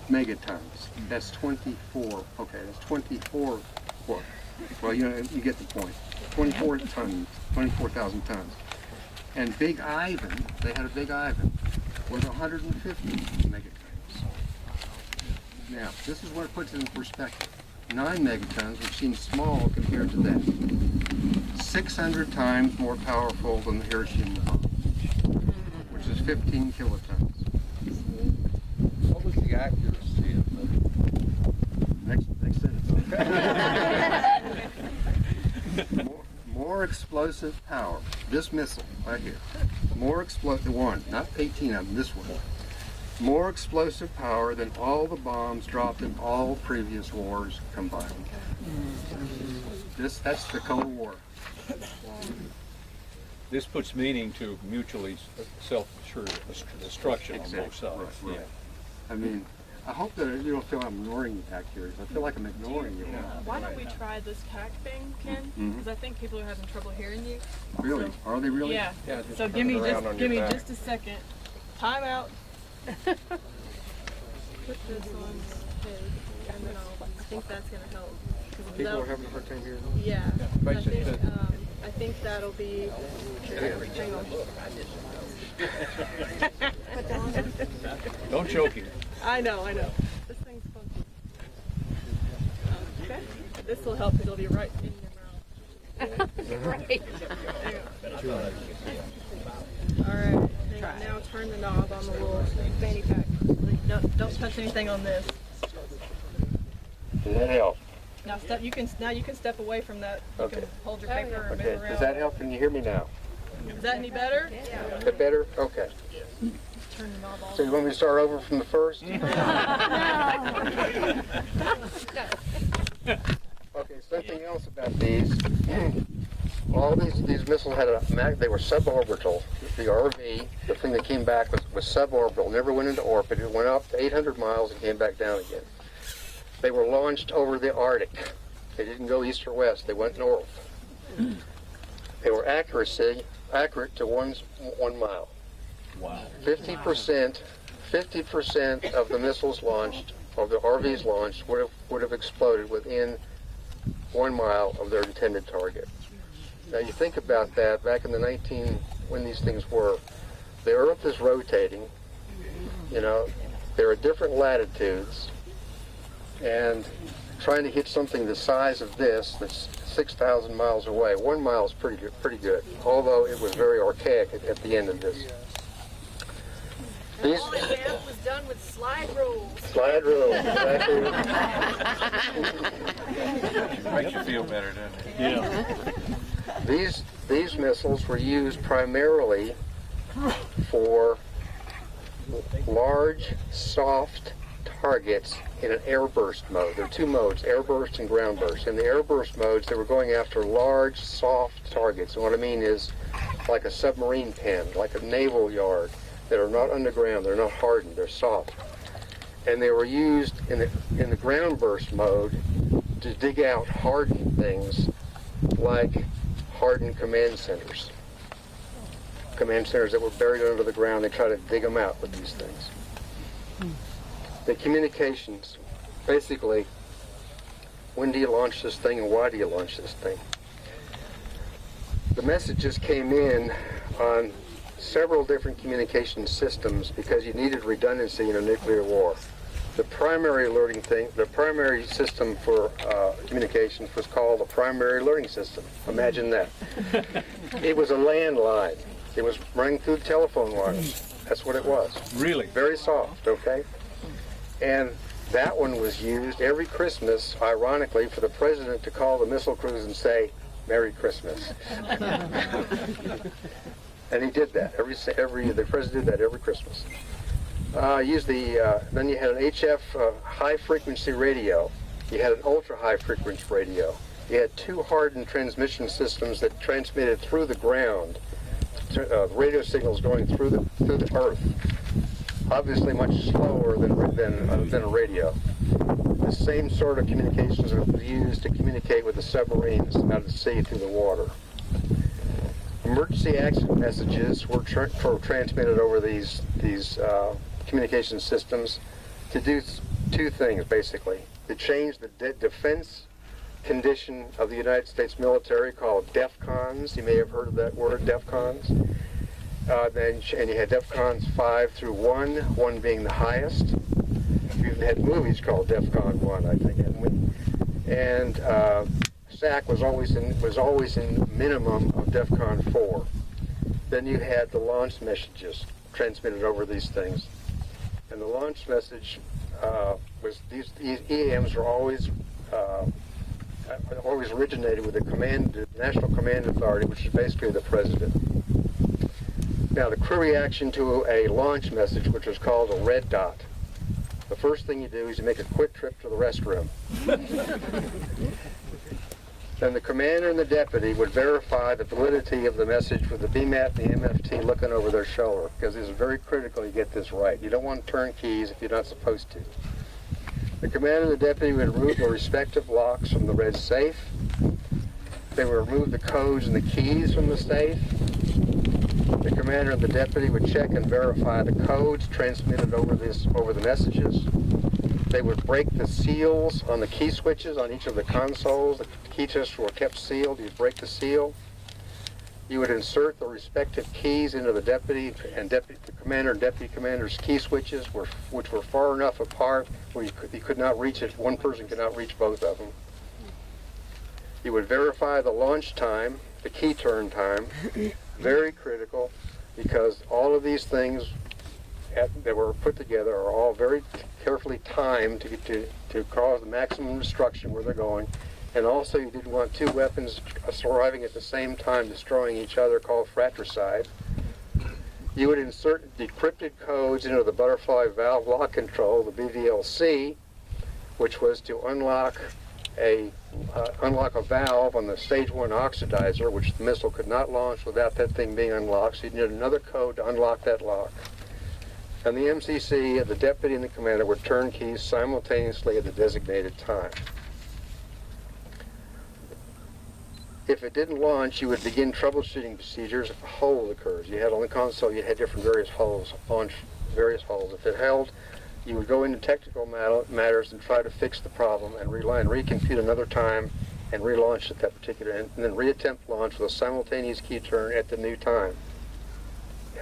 megatons. That's 24, okay, that's 24, what? Well, you know, you get the point. 24 tons, 24,000 tons. And Big Ivan, they had a Big Ivan, was 150 megatons. Now, this is what it puts it in perspective. 9 megatons, which seems small compared to that. 600 times more powerful than the Hiroshima bomb, which is 15 kilotons. What was the accuracy of Next sentence. More explosive power. This missile right here. More explosive, one, not 18 of them, this one. More explosive power than all the bombs dropped in all previous wars combined. That's the Cold War. This puts meaning to mutually self-destruction on both sides. Right. Yeah. I mean, I hope that you don't feel I'm ignoring you back here. I feel like I'm ignoring you. Why don't we try this tack thing, Ken? Because I think people are having trouble hearing you. Really? Are they really? Yeah. Yeah, just So turn give me it around on give your me back. just a second. Time out. Put this on page, and then I think that's gonna help. 'Cause People that'll- are having a hard time hearing. Yeah. Basically, I think that'll be. Hang on. Don't choke him. I know. This thing's funky. Okay. This will help. It'll be right in your mouth. Right. All right. Now turn the knob on the little fanny pack. Don't touch anything on this. Does that help? Now step. You can step away from that. You Okay. can hold your paper or Okay. move around. Does that help? Can you hear me now? Is that any better? Is that better? Okay. Turn the knob off. So you want me to start over from the first? Okay, something else about these. All these missiles had they were suborbital. The RV, the thing that came back was suborbital, never went into orbit. It went up to 800 miles and came back down again. They were launched over the Arctic. They didn't go east or west, they went north. They were accurate to 1 mile. Wow. 50% of the missiles launched, or the RVs launched, would have exploded within 1 mile of their intended target. Now you think about that, back in the when these things were, the Earth is rotating, you know, there are different latitudes, and trying to hit something the size of this that's 6,000 miles away, 1 mile is pretty good, although it was very archaic at the end of this. These All the math was done with slide rules. slide rules, exactly. makes you feel better, doesn't it? Yeah. These missiles were used primarily for large, soft targets in an airburst mode. There are two modes, airburst and ground burst. In the airburst modes, they were going after large, soft targets. And what I mean is like a submarine pen, like a naval yard, that are not underground, they're not hardened, they're soft. And they were used in the ground burst mode to dig out hardened things like hardened command centers. Command centers that were buried under the ground, they try to dig them out with these things. The communications, basically, when do you launch this thing and why do you launch this thing? The messages came in on several different communication systems because you needed redundancy in a nuclear war. The primary system for communications was called the primary alerting system. Imagine that. It was a landline. It was running through telephone wires. That's what it was. Really? Very soft, okay? And That one was used every Christmas, ironically, for the president to call the missile crews and say, "Merry Christmas." And he did that. The president did that every Christmas. Then you had an HF high frequency radio. You had an ultra high frequency radio. You had two hardened transmission systems that transmitted through the ground, radio signals going through the earth. Obviously much slower than a radio. The same sort of communications was used to communicate with the submarines out at sea through the water. Emergency accident messages were transmitted over these communication systems to do two things, basically. To change the defense condition of the United States military, called DEFCONs. You may have heard of that word, DEFCONs. And you had DEFCONs 5 through 1, 1 being the highest. We've had movies called DEFCON 1, I think, haven't we? And SAC was always in minimum of DEFCON 4. Then you had the launch messages transmitted over these things. And the launch message was these EAMs were always originated with the National Command Authority, which is basically the president. Now, the crew reaction to a launch message, which was called a red dot. The first thing you do is you make a quick trip to the restroom. Then the commander and the deputy would verify the validity of the message with the BMAT and the MFT looking over their shoulder, because it's very critical you get this right. You don't want to turn keys if you're not supposed to. The commander and the deputy would remove the respective locks from the red safe. They would remove the codes and the keys from the safe. The commander and the deputy would check and verify the codes transmitted over the messages. They would break the seals on the key switches on each of the consoles. The key switches were kept sealed. You'd break the seal. You would insert the respective keys into the commander and deputy commander's key switches, which were far enough apart where you could not reach it. One person could not reach both of them. You would verify the launch time, the key turn time. Very critical, because all of these things that were put together are all very carefully timed to cause the maximum destruction where they're going. And also, you didn't want two weapons arriving at the same time destroying each other, called fratricide. You would insert decrypted codes into the butterfly valve lock control, the BVLC, which was to unlock a valve on the stage 1 oxidizer, which the missile could not launch without that thing being unlocked. So you needed another code to unlock that lock. And the MCC, the deputy and the commander would turn keys simultaneously at the designated time. If it didn't launch, you would begin troubleshooting procedures if a hole occurs. You had on the console, you had various holes, launch various holes. If it held, you would go into technical matters and try to fix the problem and recompute another time and relaunch at that particular end, and then reattempt launch with a simultaneous key turn at the new time.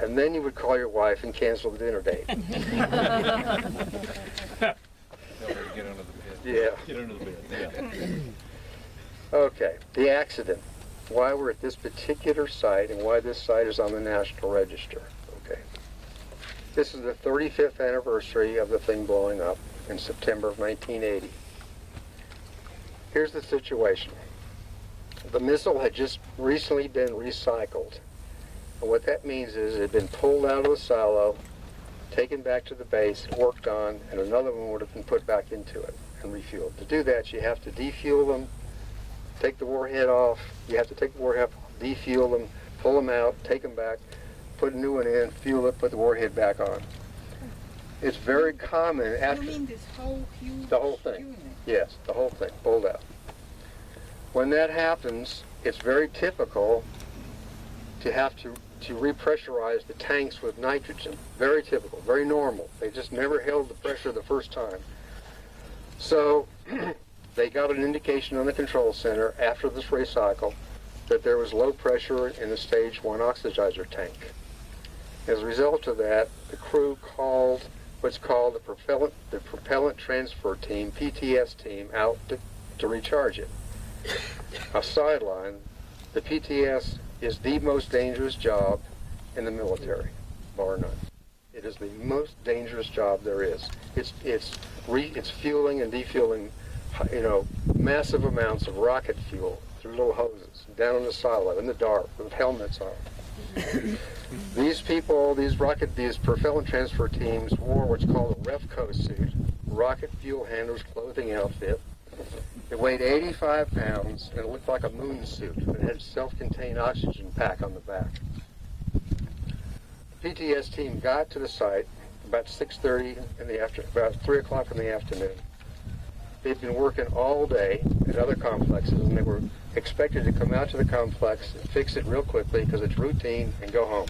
And then you would call your wife and cancel the dinner date. Tell her to get under the bed. Yeah. Get under the bed. Yeah. Okay, the accident. Why we're at this particular site and why this site is on the National Register. Okay. This is the 35th anniversary of the thing blowing up in September of 1980. Here's the situation. The missile had just recently been recycled. And what that means is it had been pulled out of the silo, taken back to the base, worked on, and another one would have been put back into it and refueled. To do that, you have to defuel them, take the warhead off. You have to take the warhead off, defuel them, pull them out, take them back, put a new one in, fuel it, put the warhead back on. It's very common after... You mean this whole huge the whole thing? unit? Yes, the whole thing, pulled out. When that happens, it's very typical to have to repressurize the tanks with nitrogen. Very typical, very normal. They just never held the pressure the first time. So they got an indication on the control center after this recycle that there was low pressure in the stage 1 oxidizer tank. As a result of that, the crew called what's called the propellant transfer team, PTS team, out to recharge it. A sideline, the PTS is the most dangerous job in the military, bar none. It is the most dangerous job there is. It's fueling and defueling, massive amounts of rocket fuel through little hoses down in the silo in the dark with helmets on. These people, these propellant transfer teams wore what's called a REFCO suit, rocket fuel handler's clothing outfit. It weighed 85 pounds and it looked like a moon suit. It had self-contained oxygen pack on the back. The PTS team got to the site about 6:30 in the afternoon, about 3 o'clock in the afternoon. They'd been working all day at other complexes, and they were expected to come out to the complex and fix it real quickly because it's routine and go home.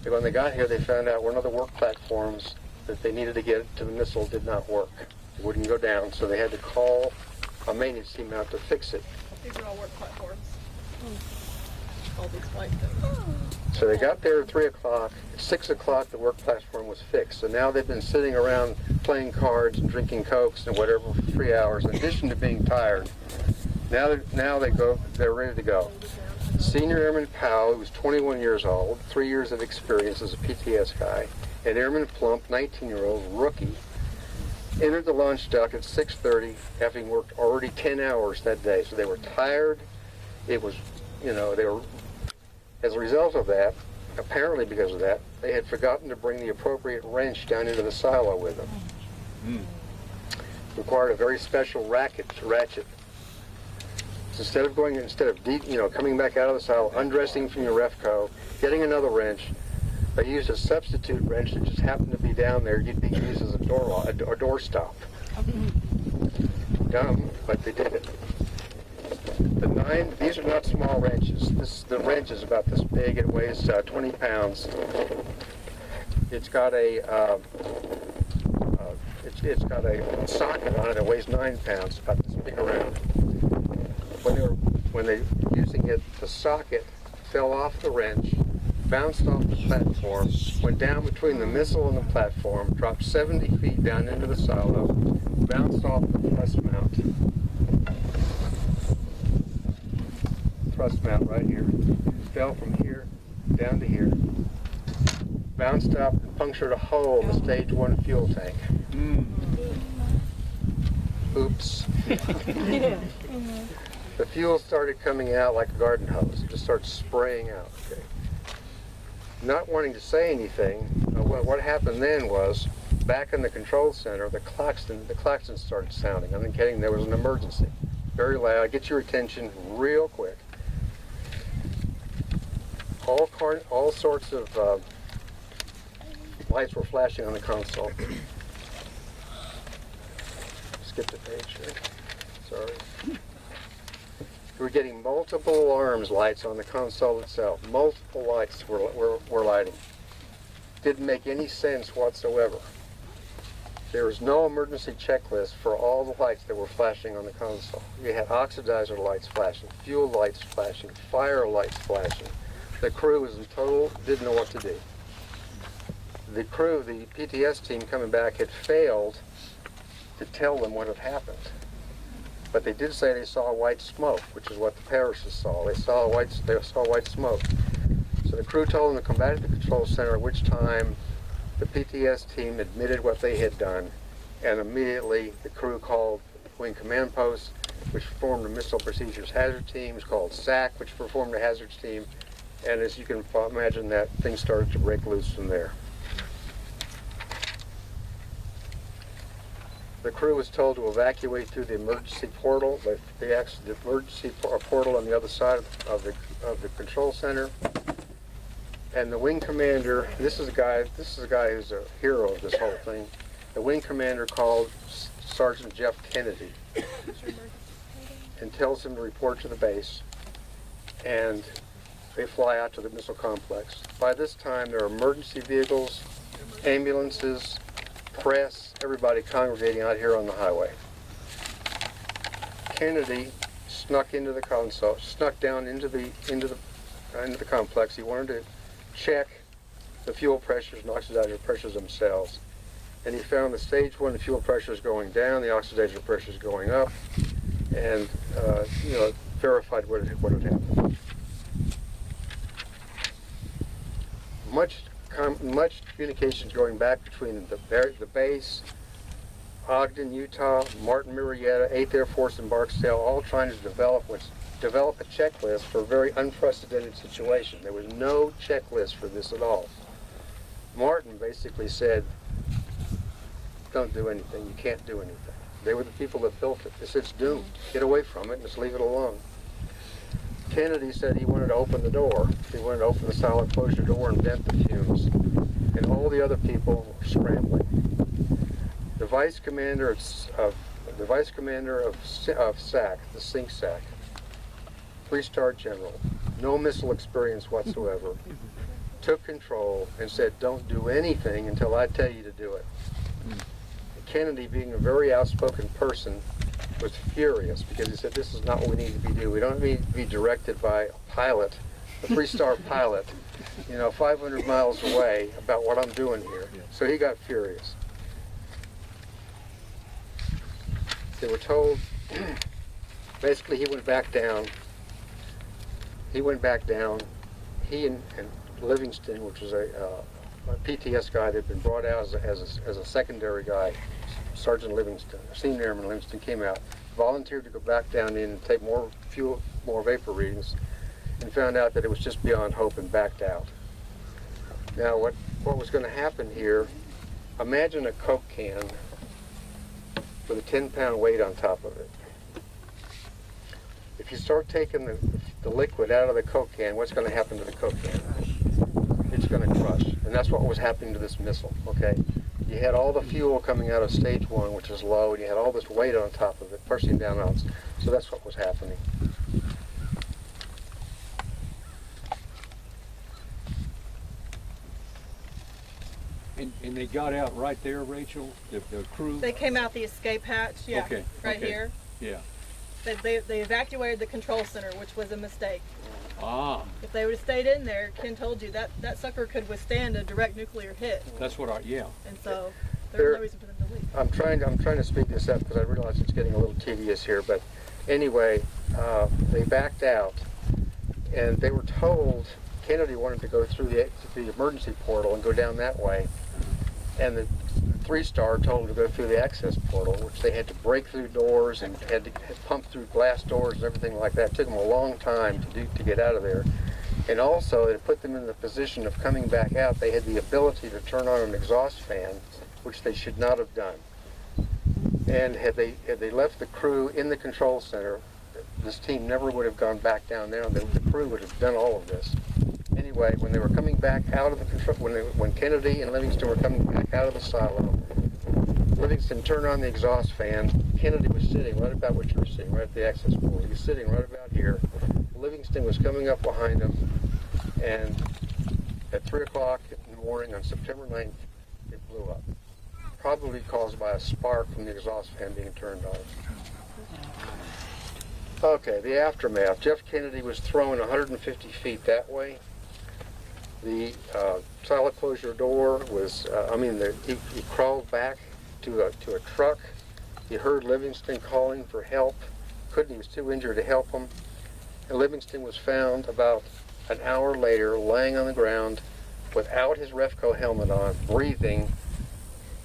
But when they got here, they found out one of the work platforms that they needed to get to the missile did not work. It wouldn't go down, so they had to call a maintenance team out to fix it. These are all work platforms. All these flight things. So they got there at 3 o'clock. At 6 o'clock, the work platform was fixed. So now they've been sitting around playing cards and drinking Cokes and whatever for 3 hours, in addition to being tired. Now they're ready to go. Senior Airman Powell, who was 21 years old, 3 years of experience as a PTS guy, and Airman Plump, 19-year-old rookie, entered the launch dock at 6:30, having worked already 10 hours that day. So they were tired. It was, they were, as a result of that, apparently because of that, they had forgotten to bring the appropriate wrench down into the silo with them. Required a very special ratchet to ratchet. So instead of coming back out of the silo, undressing from your REFCO, getting another wrench, they used a substitute wrench that just happened to be down there. You'd be used as a door stop. Dumb, but they did it. These are not small wrenches. The wrench is about this big. It weighs 20 pounds. It's got a socket on it. It weighs 9 pounds. About this big around. When they were using it, the socket fell off the wrench, bounced off the platform, went down between the missile and the platform, dropped 70 feet down into the silo, bounced off the thrust mount. Thrust mount right here. Fell from here down to here. Bounced up and punctured a hole in the stage 1 fuel tank. Oops. The fuel started coming out like a garden hose. It just started spraying out. Okay. Not wanting to say anything, what happened then was, back in the control center, the klaxon started sounding. I'm indicating there was an emergency. Very loud. Get your attention real quick. All sorts of lights were flashing on the console. Skip the page here. Sorry. We were getting multiple alarms lights on the console itself. Multiple lights were lighting. Didn't make any sense whatsoever. There was no emergency checklist for all the lights that were flashing on the console. We had oxidizer lights flashing, fuel lights flashing, fire lights flashing. The crew was in total, didn't know what to do. The crew, the PTS team coming back, had failed to tell them what had happened. But they did say they saw white smoke, which is what the parishes saw. They saw white smoke. So the crew told them to come back to the control center, at which time the PTS team admitted what they had done, and immediately the crew called Wing Command Post, which formed a Missile Procedures Hazard Team. It was called SAC, which performed a hazards team. And as you can imagine, that things started to break loose from there. The crew was told to evacuate through the emergency portal, the emergency portal on the other side of the control center. And the wing commander, this is a guy who's a hero of this whole thing. The wing commander called Sergeant Jeff Kennedy and tells him to report to the base. And they fly out to the missile complex. By this time, there are emergency vehicles, ambulances, press, everybody congregating out here on the highway. Kennedy snuck into the console, snuck down into the complex. He wanted to check the fuel pressures and oxidizer pressures themselves, and he found the stage 1 fuel pressures going down, the oxidizer pressures going up, and verified what had happened. much communications going back between the base, Ogden, Utah, Martin, Marietta, 8th Air Force, and Barksdale, all trying to develop a checklist for a very unprecedented situation. There was no checklist for this at all. Martin basically said, don't do anything, you can't do anything. They were the people that built it. They said it's doomed. Get away from it and just leave it alone. Kennedy said he wanted to open the door. He wanted to open the silent closure door and vent the fumes. And all the other people were scrambling. The vice commander of SAC, the Sink SAC, 3-star general, no missile experience whatsoever, took control and said, don't do anything until I tell you to do it. Kennedy, being a very outspoken person, was furious because he said, this is not what we need to be doing. We don't need to be directed by a pilot, a 3-star pilot, 500 miles away about what I'm doing here. So he got furious. They were told, basically he went back down. He and Livingston, which was a PTS guy that had been brought out as a secondary guy, Sergeant Livingston, Senior Airman Livingston, came out, volunteered to go back down in and take more fuel, more vapor readings, and found out that it was just beyond hope and backed out. Now what was going to happen here, imagine a Coke can with a 10-pound weight on top of it. If you start taking the liquid out of the Coke can, what's going to happen to the Coke can? It's going to crush. And that's what was happening to this missile, okay? You had all the fuel coming out of stage 1, which is low, and you had all this weight on top of it, pushing down on it. So that's what was happening. And they got out right there, Rachel, the crew? They came out the escape hatch, yeah, Okay, right okay. here. Yeah. They evacuated the control center, which was a mistake. Ah, If they would have stayed in there, Ken told you that sucker could withstand a direct nuclear hit, that's what yeah. and so there was no reason for them to leave. I'm trying to speed this up because I realize it's getting a little tedious here, but anyway, they backed out, and they were told Kennedy wanted to go through the emergency portal and go down that way, and the 3-star told them to go through the access portal, which they had to break through doors and had to pump through glass doors and everything like that. It took them a long time to get out of there. And also, it put them in the position of coming back out. They had the ability to turn on an exhaust fan, which they should not have done. And had they left the crew in the control center, this team never would have gone back down there. The crew would have done all of this. Anyway, when they were coming back out of the control, when Kennedy and Livingston were coming back out of the silo, Livingston turned on the exhaust fan. Kennedy was sitting right about what you were sitting, right at the access port. He was sitting right about here. Livingston was coming up behind him, and at 3 o'clock in the morning on September 9th, it blew up. Probably caused by a spark from the exhaust fan being turned on. Okay, the aftermath. Jeff Kennedy was thrown 150 feet that way. The silent closure door was, he crawled back to a truck. He heard Livingston calling for help. He was too injured to help him. And Livingston was found about an hour later laying on the ground without his Refco helmet on, breathing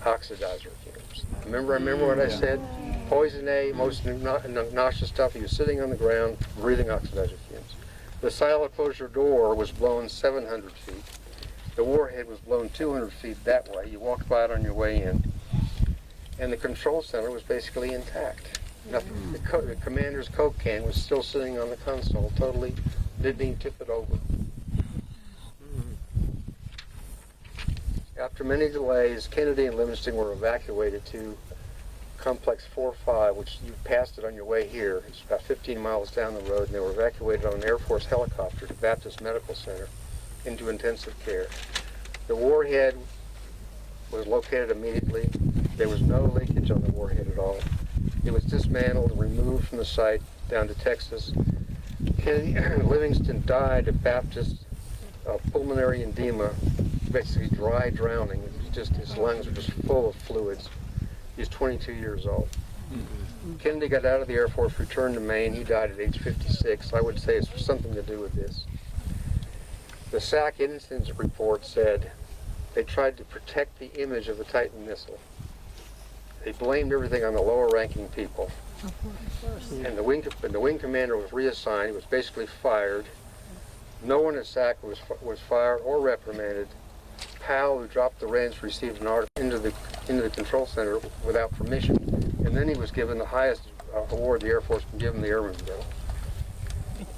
oxidizer fumes. Remember what I said? Poison A, most noxious stuff. He was sitting on the ground, breathing oxidizer fumes. The silent closure door was blown 700 feet. The warhead was blown 200 feet that way. You walked by it on your way in. And the control center was basically intact. Nothing. The commander's Coke can was still sitting on the console, totally didn't even tip it over. After many delays, Kennedy and Livingston were evacuated to Complex 4-5, which you passed it on your way here. It's about 15 miles down the road, and they were evacuated on an Air Force helicopter to Baptist Medical Center into intensive care. The warhead was located immediately. There was no leakage on the warhead at all. It was dismantled and removed from the site down to Texas. Livingston died of Baptist pulmonary edema, basically dry drowning. His lungs were just full of fluids. He's 22 years old. Kennedy got out of the Air Force, returned to Maine. He died at age 56. I would say it's something to do with this. The SAC incident report said they tried to protect the image of the Titan missile. They blamed everything on the lower-ranking people. And the wing commander was reassigned. He was basically fired. No one at SAC was fired or reprimanded. Powell, who dropped the wrench, received an order into the control center without permission, and then he was given the highest award the Air Force can give him, the Airman's Medal.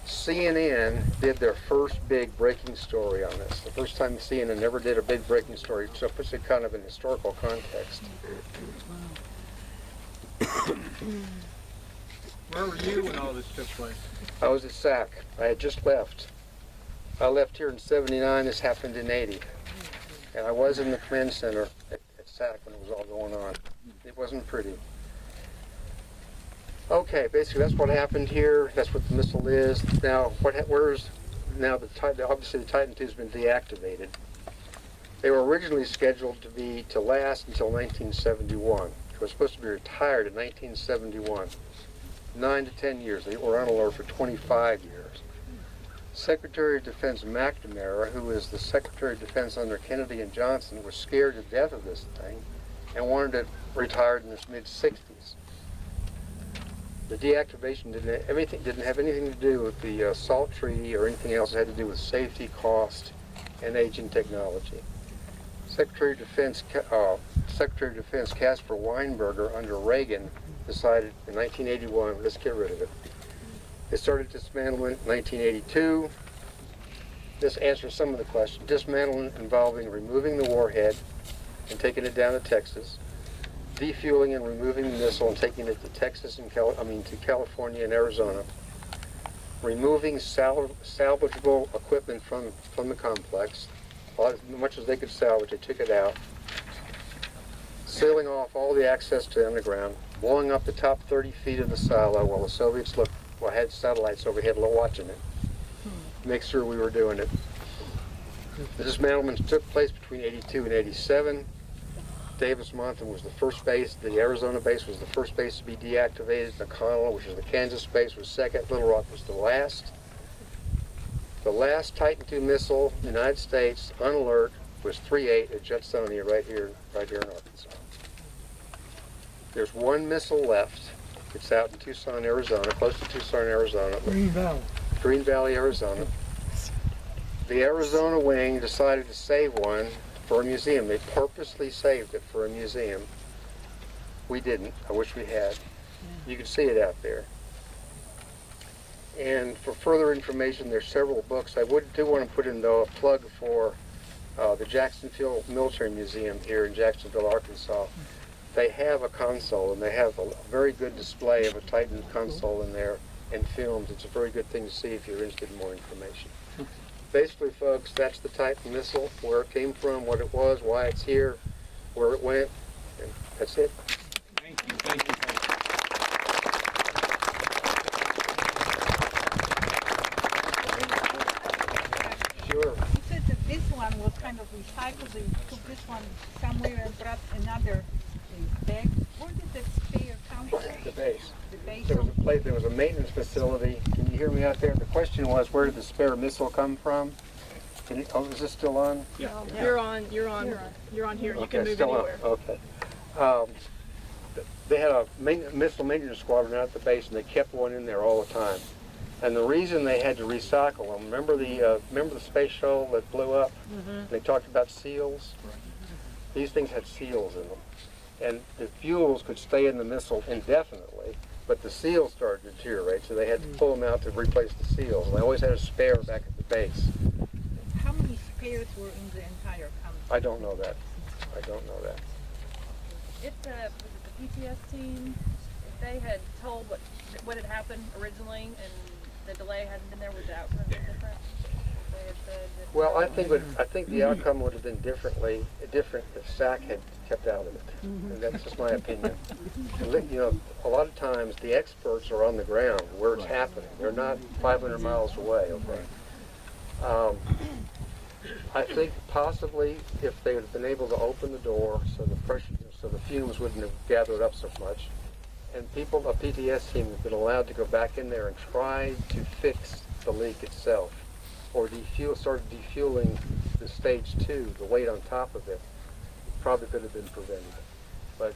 CNN did their first big breaking story on this. The first time CNN ever did a big breaking story, so it puts it kind of in historical context. Where were you when all this took place? I was at SAC. I had just left. I left here in '79. This happened in '80. And I was in the command center at SAC when it was all going on. It wasn't pretty. Okay, basically that's what happened here. That's what the missile is. Now, now obviously the Titan II has been deactivated. They were originally scheduled to last until 1971. It was supposed to be retired in 1971. 9 to 10 years. They were on alert for 25 years. Secretary of Defense McNamara, who was the Secretary of Defense under Kennedy and Johnson, was scared to death of this thing and wanted it retired in his mid-60s. The deactivation didn't have anything to do with the SALT treaty or anything else. It had to do with safety, cost, and aging technology. Secretary of Defense Caspar Weinberger under Reagan decided in 1981, let's get rid of it. They started dismantlement in 1982. This answers some of the questions. Dismantlement involving removing the warhead and taking it down to Texas, defueling and removing the missile and taking it to Texas and to California and Arizona, removing salvageable equipment from the complex, as much as they could salvage, they took it out, sealing off all the access to the underground, blowing up the top 30 feet of the silo while the Soviets had satellites overhead watching it. Make sure we were doing it. The dismantlement took place between 82 and 87. Davis-Monthan was the first base. The Arizona base was the first base to be deactivated. McConnell, which is the Kansas base, was second. Little Rock was the last. The last Titan II missile in the United States on alert was 3-8 at Jetsonia right here in Arkansas. There's one missile left. It's out in Tucson, Arizona, close to Tucson, Arizona. Green Valley, Arizona. The Arizona wing decided to save one for a museum. They purposely saved it for a museum. We didn't. I wish we had. You can see it out there. And for further information, there's several books. I do want to put in, though, a plug for the Jacksonville Military Museum here in Jacksonville, Arkansas. They have a console, and they have a very good display of a Titan console in there and filmed. It's a very good thing to see if you're interested in more information. Basically, folks, that's the Titan missile, where it came from, what it was, why it's here, where it went, and that's it. Thank you, thank you, thank you. Sure. You said that this one was kind of recycled. They took this one somewhere and brought another bag. Where did the spare come from? The base. The base. There was a maintenance facility. Can you hear me out there? The question was, where did the spare missile come from? Is this still on? Yeah. You're on here. You Okay, can move still anywhere. on. Okay. They had a missile maintenance squadron out at the base, and they kept one in there all the time. And the reason they had to recycle them, remember the space shuttle that blew up? Mm-hmm. They talked about seals. These things had seals in them, and the fuels could stay in the missile indefinitely, but the seals started to deteriorate, so they had to pull them out to replace the seals. And they always had a spare back at the base. How many spares were in the entire company? I don't know that. I don't know that. If the PTS team, if they had told what had happened originally and the delay hadn't been there, would the outcome be different? If they had said that Well, I think the outcome would have been different if SAC had kept out of it. And that's just my opinion. You know, a lot of times the experts are on the ground where it's happening. They're not 500 miles away. Okay. I think possibly if they had been able to open the door so the fumes wouldn't have gathered up so much, and people, a PTS team, have been allowed to go back in there and try to fix the leak itself, or start defueling the stage 2, the weight on top of it, probably could have been prevented. But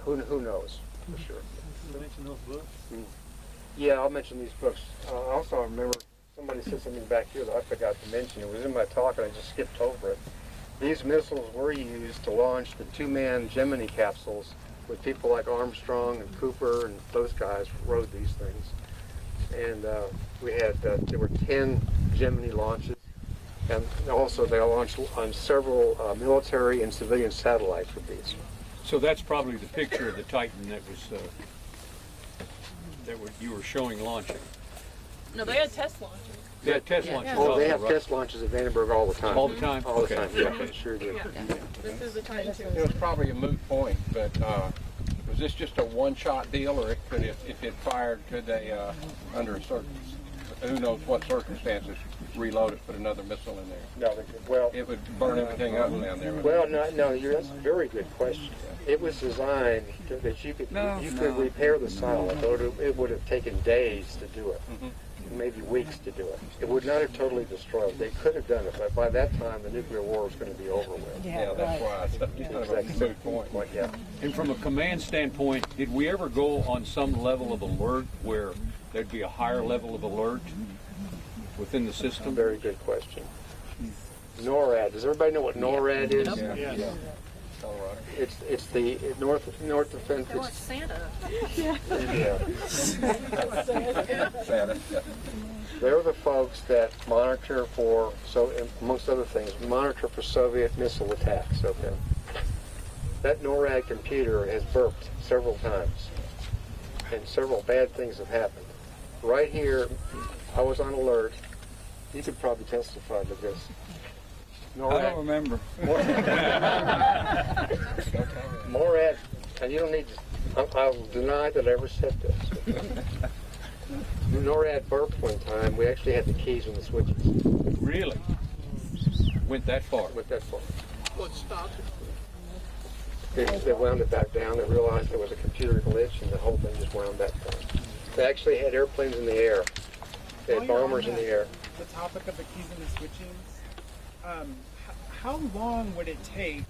who knows for sure. Mention those books. Yeah, I'll mention these books. Also, I remember somebody said something back here that I forgot to mention. It was in my talk and I just skipped over it. These missiles were used to launch the 2-man Gemini capsules with people like Armstrong and Cooper, and those guys rode these things. And we had, there were 10 Gemini launches. And also they launched on several military and civilian satellites with these. So that's probably the picture of the Titan that was, you were showing launching. No, they had test launches. They had test launches. Oh, they have also, right? test launches at Vandenberg all the time. All the time? All the Okay. time, yeah, sure do. This is the Titan It was probably a moot point, but was this just a one-shot deal, or if it fired, could they, under certain, who knows what circumstances, reload it, put another missile in there? No, well, It would burn everything up down there. well, no, that's a very good question. It was designed that you could repair the satellite. It would have taken days to do it, maybe weeks to do it. It would not have totally destroyed. They could have done it, but by that time the nuclear war was going to be over with. Yeah, that's why it's kind of a moot point. Like, yeah. And from a command standpoint, did we ever go on some level of alert where there'd be a higher level of alert within the system? Very good question. NORAD. Does everybody know what NORAD is? Yeah. Colorado. It's the North Defense. They're like Santa. Yeah. Santa. They're the folks that monitor for, so amongst other things, monitor for Soviet missile attacks. Okay. That NORAD computer has burped several times, and several bad things have happened. Right here, I was on alert. You could probably testify to this. I don't remember. NORAD, and you don't need to, I will deny that I ever said this. NORAD burped one time. We actually had the keys on the switches. Really? Went that far? Went that far. Well, it stopped. They wound it back down. They realized there was a computer glitch, and the whole thing just wound back down. They actually had airplanes in the air. They had bombers in the air. The topic of the keys and the switches. How long would it take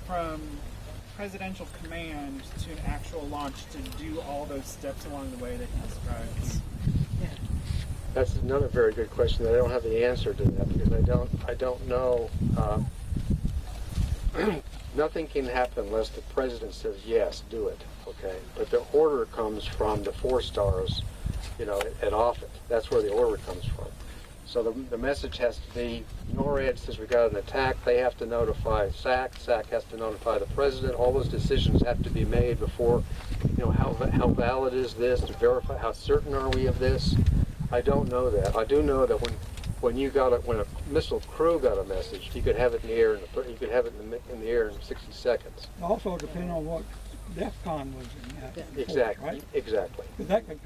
from presidential command to an actual launch to do all those steps along the way that he describes? That's another very good question. I don't have the answer to that because I don't know. Nothing can happen unless the president says yes, do it. Okay, but the order comes from the 4 stars, at Offutt. That's where the order comes from. So the message has to be, NORAD says we got an attack, they have to notify SAC, SAC has to notify the president, all those decisions have to be made before, how valid is this, to verify how certain are we of this. I don't know that. I do know that when a missile crew got a message, you could have it in the air, in the air in 60 seconds. Also depending on what DEFCON was in that. Exactly, Right? exactly. Because that could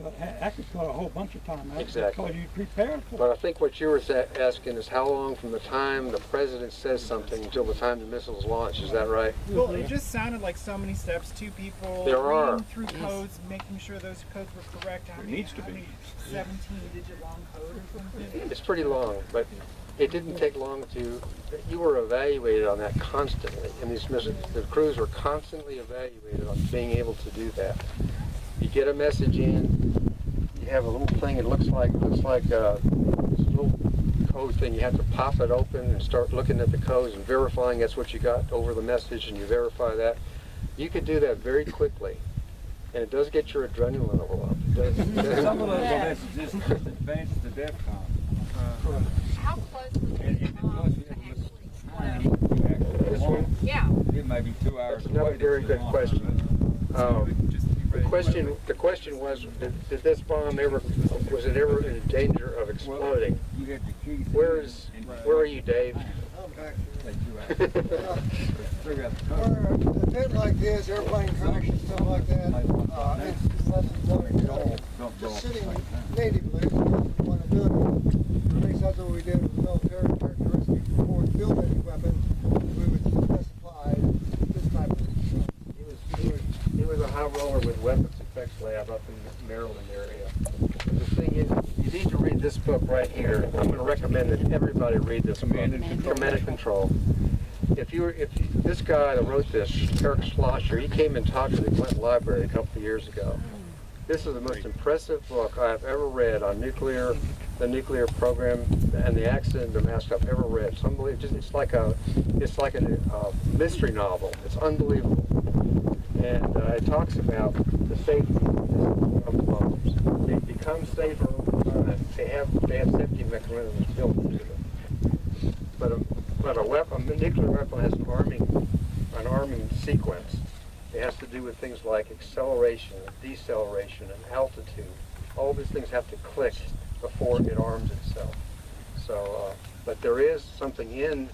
cut a whole bunch of time out. Exactly. Because you prepared for it. But I think what you were asking is how long from the time the president says something until the time the missiles launch. Is that right? Well, it just sounded like so many steps. 2 people There are. reading through codes, making sure those codes were correct. There needs to be. 17-digit long code or something. It's pretty long, but it didn't take long you were evaluated on that constantly. And the crews were constantly evaluated on being able to do that. You get a message in, you have a little thing, it looks like a little code thing. You have to pop it open and start looking at the codes and verifying that's what you got over the message, and you verify that. You could do that very quickly. And it does get your adrenaline level up. Some of those messages just advance to DEFCON. How close was And it it was This one? Yeah. It may be 2 hours That's another away. very good question. The question was, did this bomb was it ever in danger of exploding? You had the keys. Where are you, Dave? I'm back Figure out the here. code. Where an event like this, airplane crash and stuff like that, it's lessons learned. Just sitting natively, we want to do it. At least that's what we did with military characteristics before we built any weapons. We would specify this type of stuff. He was a high roller with weapons effects lab up in the Maryland area. But the thing is, you need to read this this book right here. I'm going to recommend that everybody read this book. Command and Control. Command and Control. This guy that wrote this, Eric Schlosser, he came and talked to the Clinton Library a couple of years ago. This is the most impressive book I've ever read on the nuclear program and the accident in Damascus I've ever read. It's unbelievable. It's like a mystery novel. It's unbelievable. And it talks about the safety of the bombs. They become safer over time. They have safety mechanisms built into them. But a nuclear weapon has an arming sequence. It has to do with things like acceleration, deceleration, and altitude. All these things have to click before it arms itself. So, but there is something in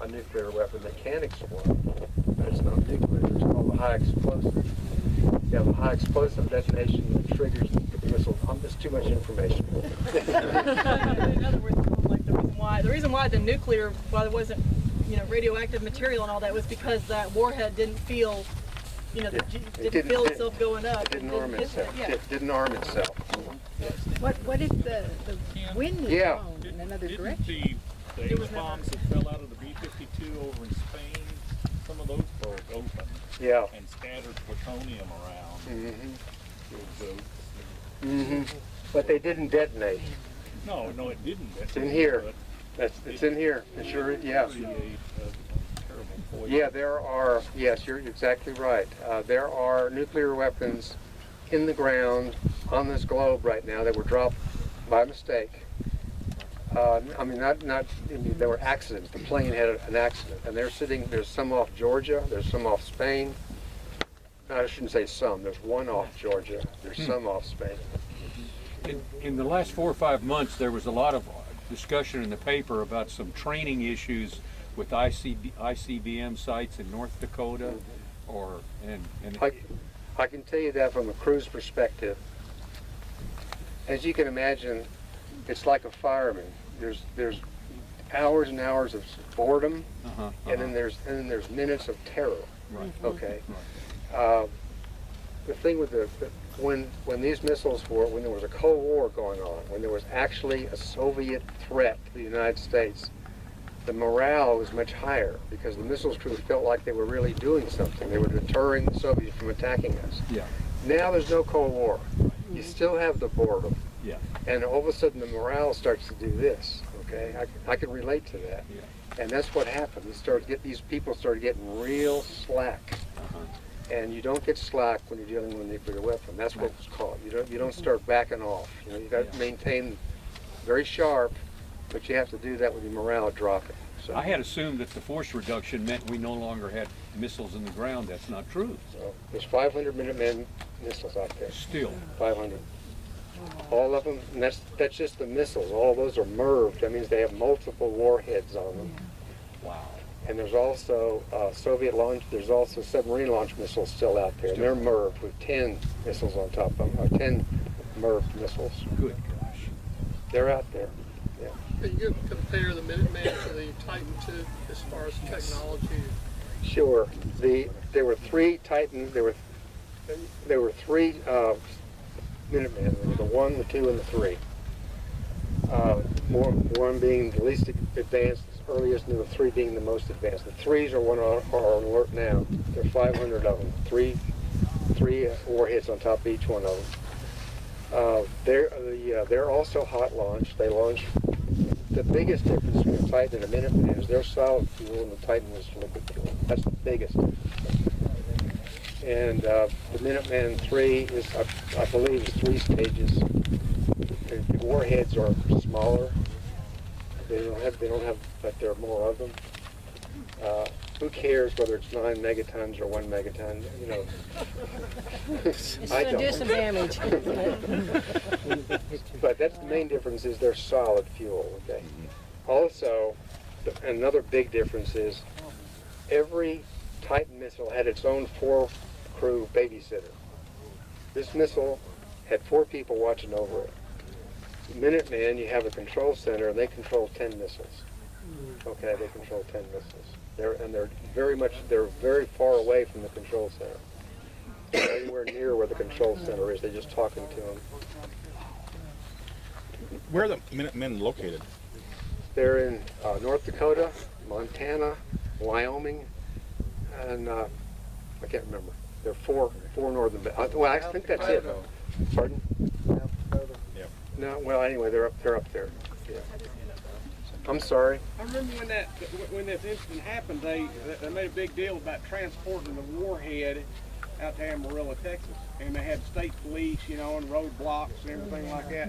a nuclear weapon that can explode, but it's not nuclear. It's called a high explosive. You have a high explosive detonation that triggers the missile. It's too much information. In other words, like the reason why the nuclear, why there wasn't, radioactive material and all that was because that warhead didn't feel, didn't feel itself going up. It didn't arm itself. Yeah. It didn't arm itself. What if the wind is Yeah. blown in another Didn't direction? the H-bombs that fell out of the B-52 over in Spain, some of those broke open Yeah. and scattered plutonium around. But they didn't detonate. No, it didn't. It's in here. It's in here. It sure, yeah. Yeah, there are, yes, you're exactly right. There are nuclear weapons in the ground on this globe right now that were dropped by mistake. There were accidents. The plane had an accident, and there's some off Georgia, there's some off Spain. No, I shouldn't say some, there's one off Georgia, there's some off Spain. In the last 4 or 5 months, there was a lot of discussion in the paper about some training issues with ICBM sites in North Dakota, I can tell you that from a crew's perspective. As you can imagine, it's like a fireman. There's hours and hours of boredom, and then there's minutes of terror. Right. Okay. The thing with when these missiles when there was a Cold War going on, when there was actually a Soviet threat to the United States, the morale was much higher because the missiles crew felt like they were really doing something. They were deterring the Soviets from attacking us. Yeah. Now there's no Cold War. You still have the boredom. Yeah. And all of a sudden the morale starts to do this. Okay, I can relate to that. Yeah. And that's what happened. These people started getting real slack. And you don't get slack when you're dealing with a nuclear weapon. That's what it's called. You don't start backing off. You got to maintain very sharp, but you have to do that with your morale dropping. So I had assumed that the force reduction meant we no longer had missiles in the ground. That's not true. So there's 500 Minuteman missiles out there. Still. 500. All of them, and that's just the missiles. All those are MIRVed. That means they have multiple warheads on them. Wow. And there's also there's also submarine launch missiles still out there. And they're MIRVed with 10 missiles on top of them, or 10 MIRVed missiles. Good gosh. They're out there. Yeah. Can you compare the Minuteman to the Titan II as far as technology? Sure. There were three Titan. There were three Minutemen. There was the 1, the 2, and the 3. One being the least advanced, earliest, and the 3 being the most advanced. The 3s are on alert now. There are 500 of them. Three warheads on top of each one of them. They're also hot launch. They launch. The biggest difference between the Titan and a Minuteman is they're solid fuel, and the Titan is liquid fuel. That's the biggest difference. And the Minuteman 3 is, I believe, is 3 stages. The warheads are smaller. They don't have, but there are more of them. Who cares whether it's 9 megatons or 1 megaton? It's going to do some damage. But that's the main difference is they're solid fuel. Okay. Also, another big difference is every Titan missile had its own 4-crew babysitter. This missile had 4 people watching over it. Minuteman, you have a control center, and they control 10 missiles. Okay, they control 10 missiles. They're very far away from the control center. They're anywhere near where the control center is. They're just talking to them. Where are the Minutemen located? They're in North Dakota, Montana, Wyoming, and I can't remember. There are four northern. Well, I think that's it. Pardon? Yep. No. Well, anyway, they're up there. Yeah. I'm sorry. I remember when this incident happened, they made a big deal about transporting the warhead out to Amarillo, Texas, and they had state police, and roadblocks and everything like that.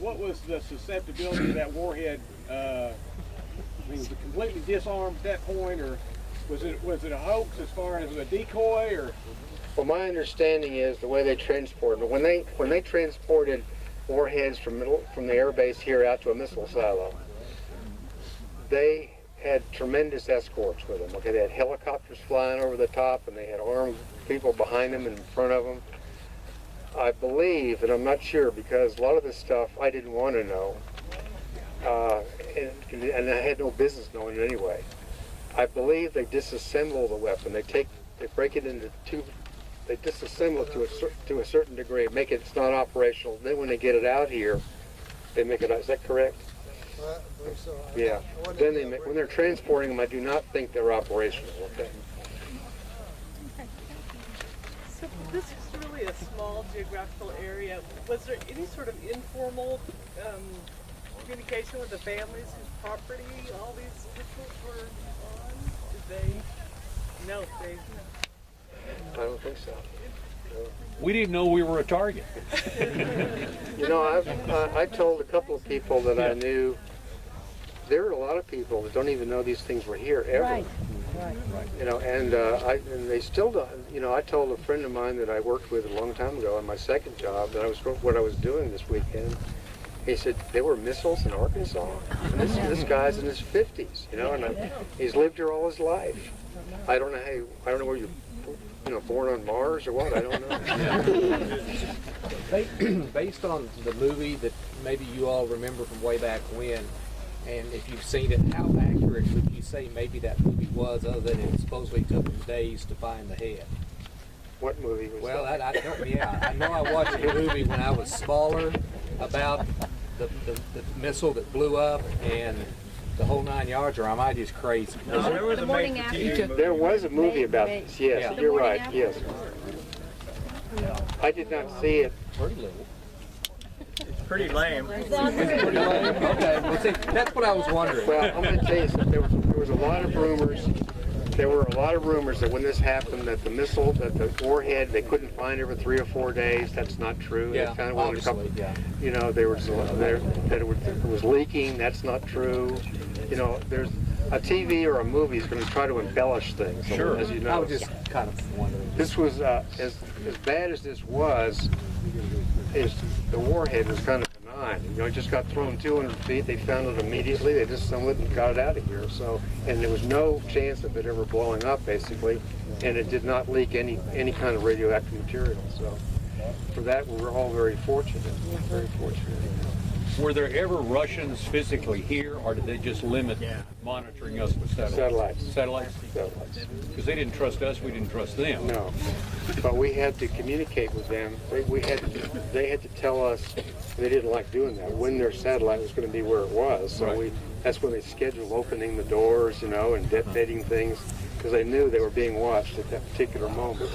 What was the susceptibility of that warhead? Was it completely disarmed at that point, or was it a hoax as far as a decoy, or? Well, my understanding is the way they transport them. When they transported warheads from the air base here out to a missile silo, they had tremendous escorts with them. Okay, they had helicopters flying over the top, and they had armed people behind them and in front of them. I believe, and I'm not sure because a lot of this stuff I didn't want to know, and I had no business knowing it anyway. I believe they disassemble the weapon. They break it into two. They disassemble it to a certain degree, make it it's not operational. Then when they get it out here, they make it. Is that correct? I believe so. Yeah. Then when they're transporting them, I do not think they're operational. Okay. So this is really a small geographical area. Was there any sort of informal communication with the families whose property all these missiles were on? Did they? No, they. I don't think so. We didn't know we were a target. I told a couple of people that I knew. There are a lot of people that don't even know these things were here ever. Right. And they still don't. I told a friend of mine that I worked with a long time ago on my second job that what I was doing this weekend. He said there were missiles in Arkansas. And this guy's in his 50s, and he's lived here all his life. I don't know where you're born on Mars or what? I don't know. Based on the movie that maybe you all remember from way back when, and if you've seen it, how accurate would you say maybe that movie was, other than it supposedly took them days to find the head? What movie was well, that? Well, help me out. I know I watched a movie when I was smaller about the missile that blew up and the whole 9 yards, or am I just crazy? No, there was There was a movie about this, yes, you're right, yes. I did not see it. Pretty little. It's pretty lame. It's pretty lame? Okay, well, see, that's what I was wondering. Well, I'm going to tell you something. There was a lot of rumors. There were a lot of rumors that when this happened, that the warhead, they couldn't find it for 3 or 4 days. That's not true. Yeah, kind of obviously, yeah. That it was leaking. That's not true. There's a TV or a movie is going to try to embellish things. Sure. As you know. I was just kind of wondering. This was as bad as this was. The warhead was kind of benign. It just got thrown 200 feet. They found it immediately. They just assembled it and got it out of here. So, and there was no chance of it ever blowing up, basically, and it did not leak any kind of radioactive material. So, for that, we were all very fortunate. Very fortunate. Were there ever Russians physically here, or did they just limit monitoring us with satellites? Satellites. Because they didn't trust us, we didn't trust them. No, but we had to communicate with them. They had to tell us they didn't like doing that when their satellite was going to be where it was. So that's when they scheduled opening the doors, and detonating things, because they knew they were being watched at that particular moment.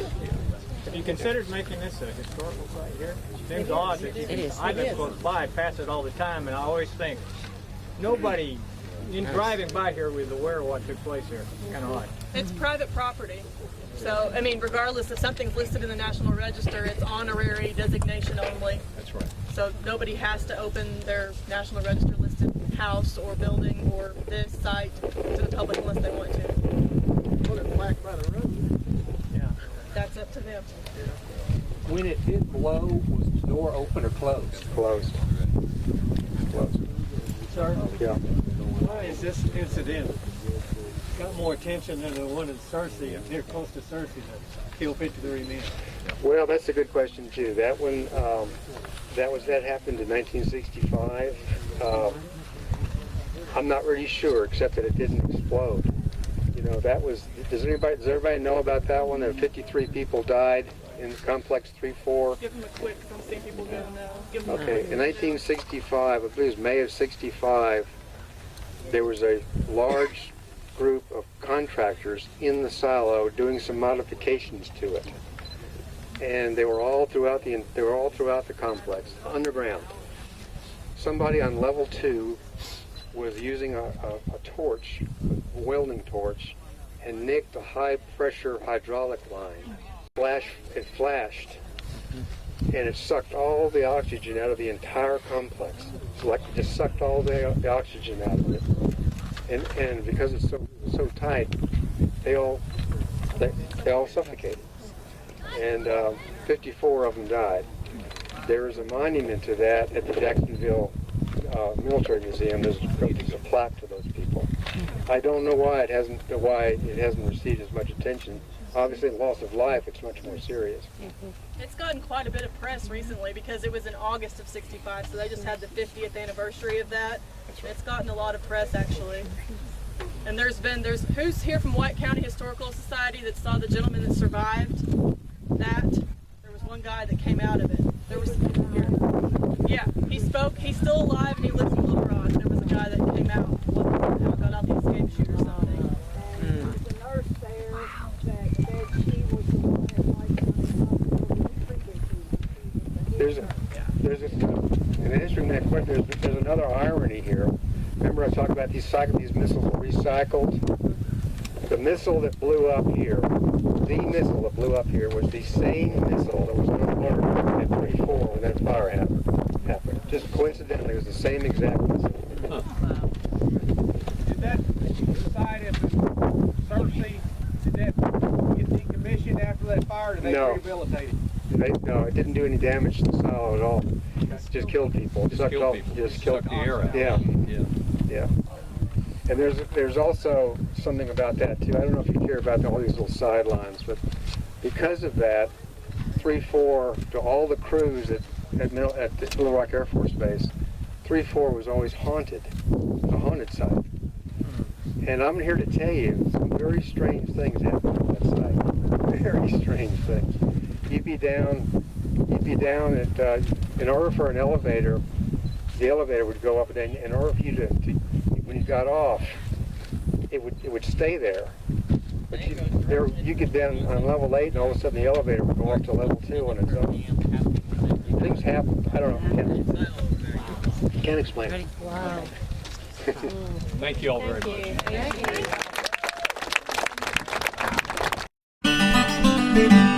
Have you considered making this a historical site here? It seems odd that I live close by, pass it all the time, and I always think nobody driving by here was aware of what took place here. It's kind of odd. It's private property. So, regardless if something's listed in the National Register, it's honorary designation only. That's right. So nobody has to open their National Register listed house or building or this site to the public unless they want to. Put it black by the road. Yeah. That's up to them. When it did blow, was the door open or closed? Closed. Sorry? Yeah. Why is this incident got more attention than the one in Cersei, up here close to Cersei, that killed 53 men? Well, that's a good question too. That one, that happened in 1965. I'm not really sure, except that it didn't explode. That was. Does everybody know about that one? That 53 people died. in complex 3-4? Give them a quick, I'm seeing people go now. Give them Okay, in 1965, I believe it was May of 65, there was a large group of contractors in the silo doing some modifications to it. And they were all throughout the complex, underground. Somebody on level 2 was using a torch, a welding torch, and nicked a high pressure hydraulic line. It flashed, and it sucked all the oxygen out of the entire complex. So like it just sucked all the oxygen out of it. And because it's so tight, they all suffocated. And 54 of them died. There is a monument to that at the Jacksonville Military Museum. There's a plaque to those people. I don't know why it hasn't received as much attention. Obviously, loss of life, it's much more serious. It's gotten quite a bit of press recently because it was in August of 65, so they just had the 50th anniversary of that. It's gotten a lot of press, actually. And there's who's here from White County Historical Society that saw the gentleman that survived that? There was one guy that came out of it. There was, yeah, he spoke, he's still alive and he lives in Little Rock. There was a guy that came out, got out the escape chute or something. There was a nurse there that said she was the one that There's in the history of that question, there's another irony here. Remember I talked about these missiles were recycled? The missile that blew up here, was the same missile that was on the water at 34 when that fire happened. Just coincidentally, it was the same exact missile. Did that site at the Cersei, did that get decommissioned after that fire? Or did they rehabilitate it? No, it didn't do any damage to the silo at all. Just killed people. Just killed the air out. Yeah. And there's also something about that too. I don't know if you care about all these little sidelines, but because of that, 3-4 to all the crews at Little Rock Air Force Base, 3-4 was always haunted. It was a haunted site. And I'm here to tell you some very strange things happened at that site. Very strange things. You'd be down at, in order for an elevator, the elevator would go up, and then in order for you to when you got off, it would stay there. But you get down on level 8, and all of a sudden the elevator would go up to level 2 on its own. Things happen. I don't know. Can't explain it. Wow. Thank you all very much. Thank you.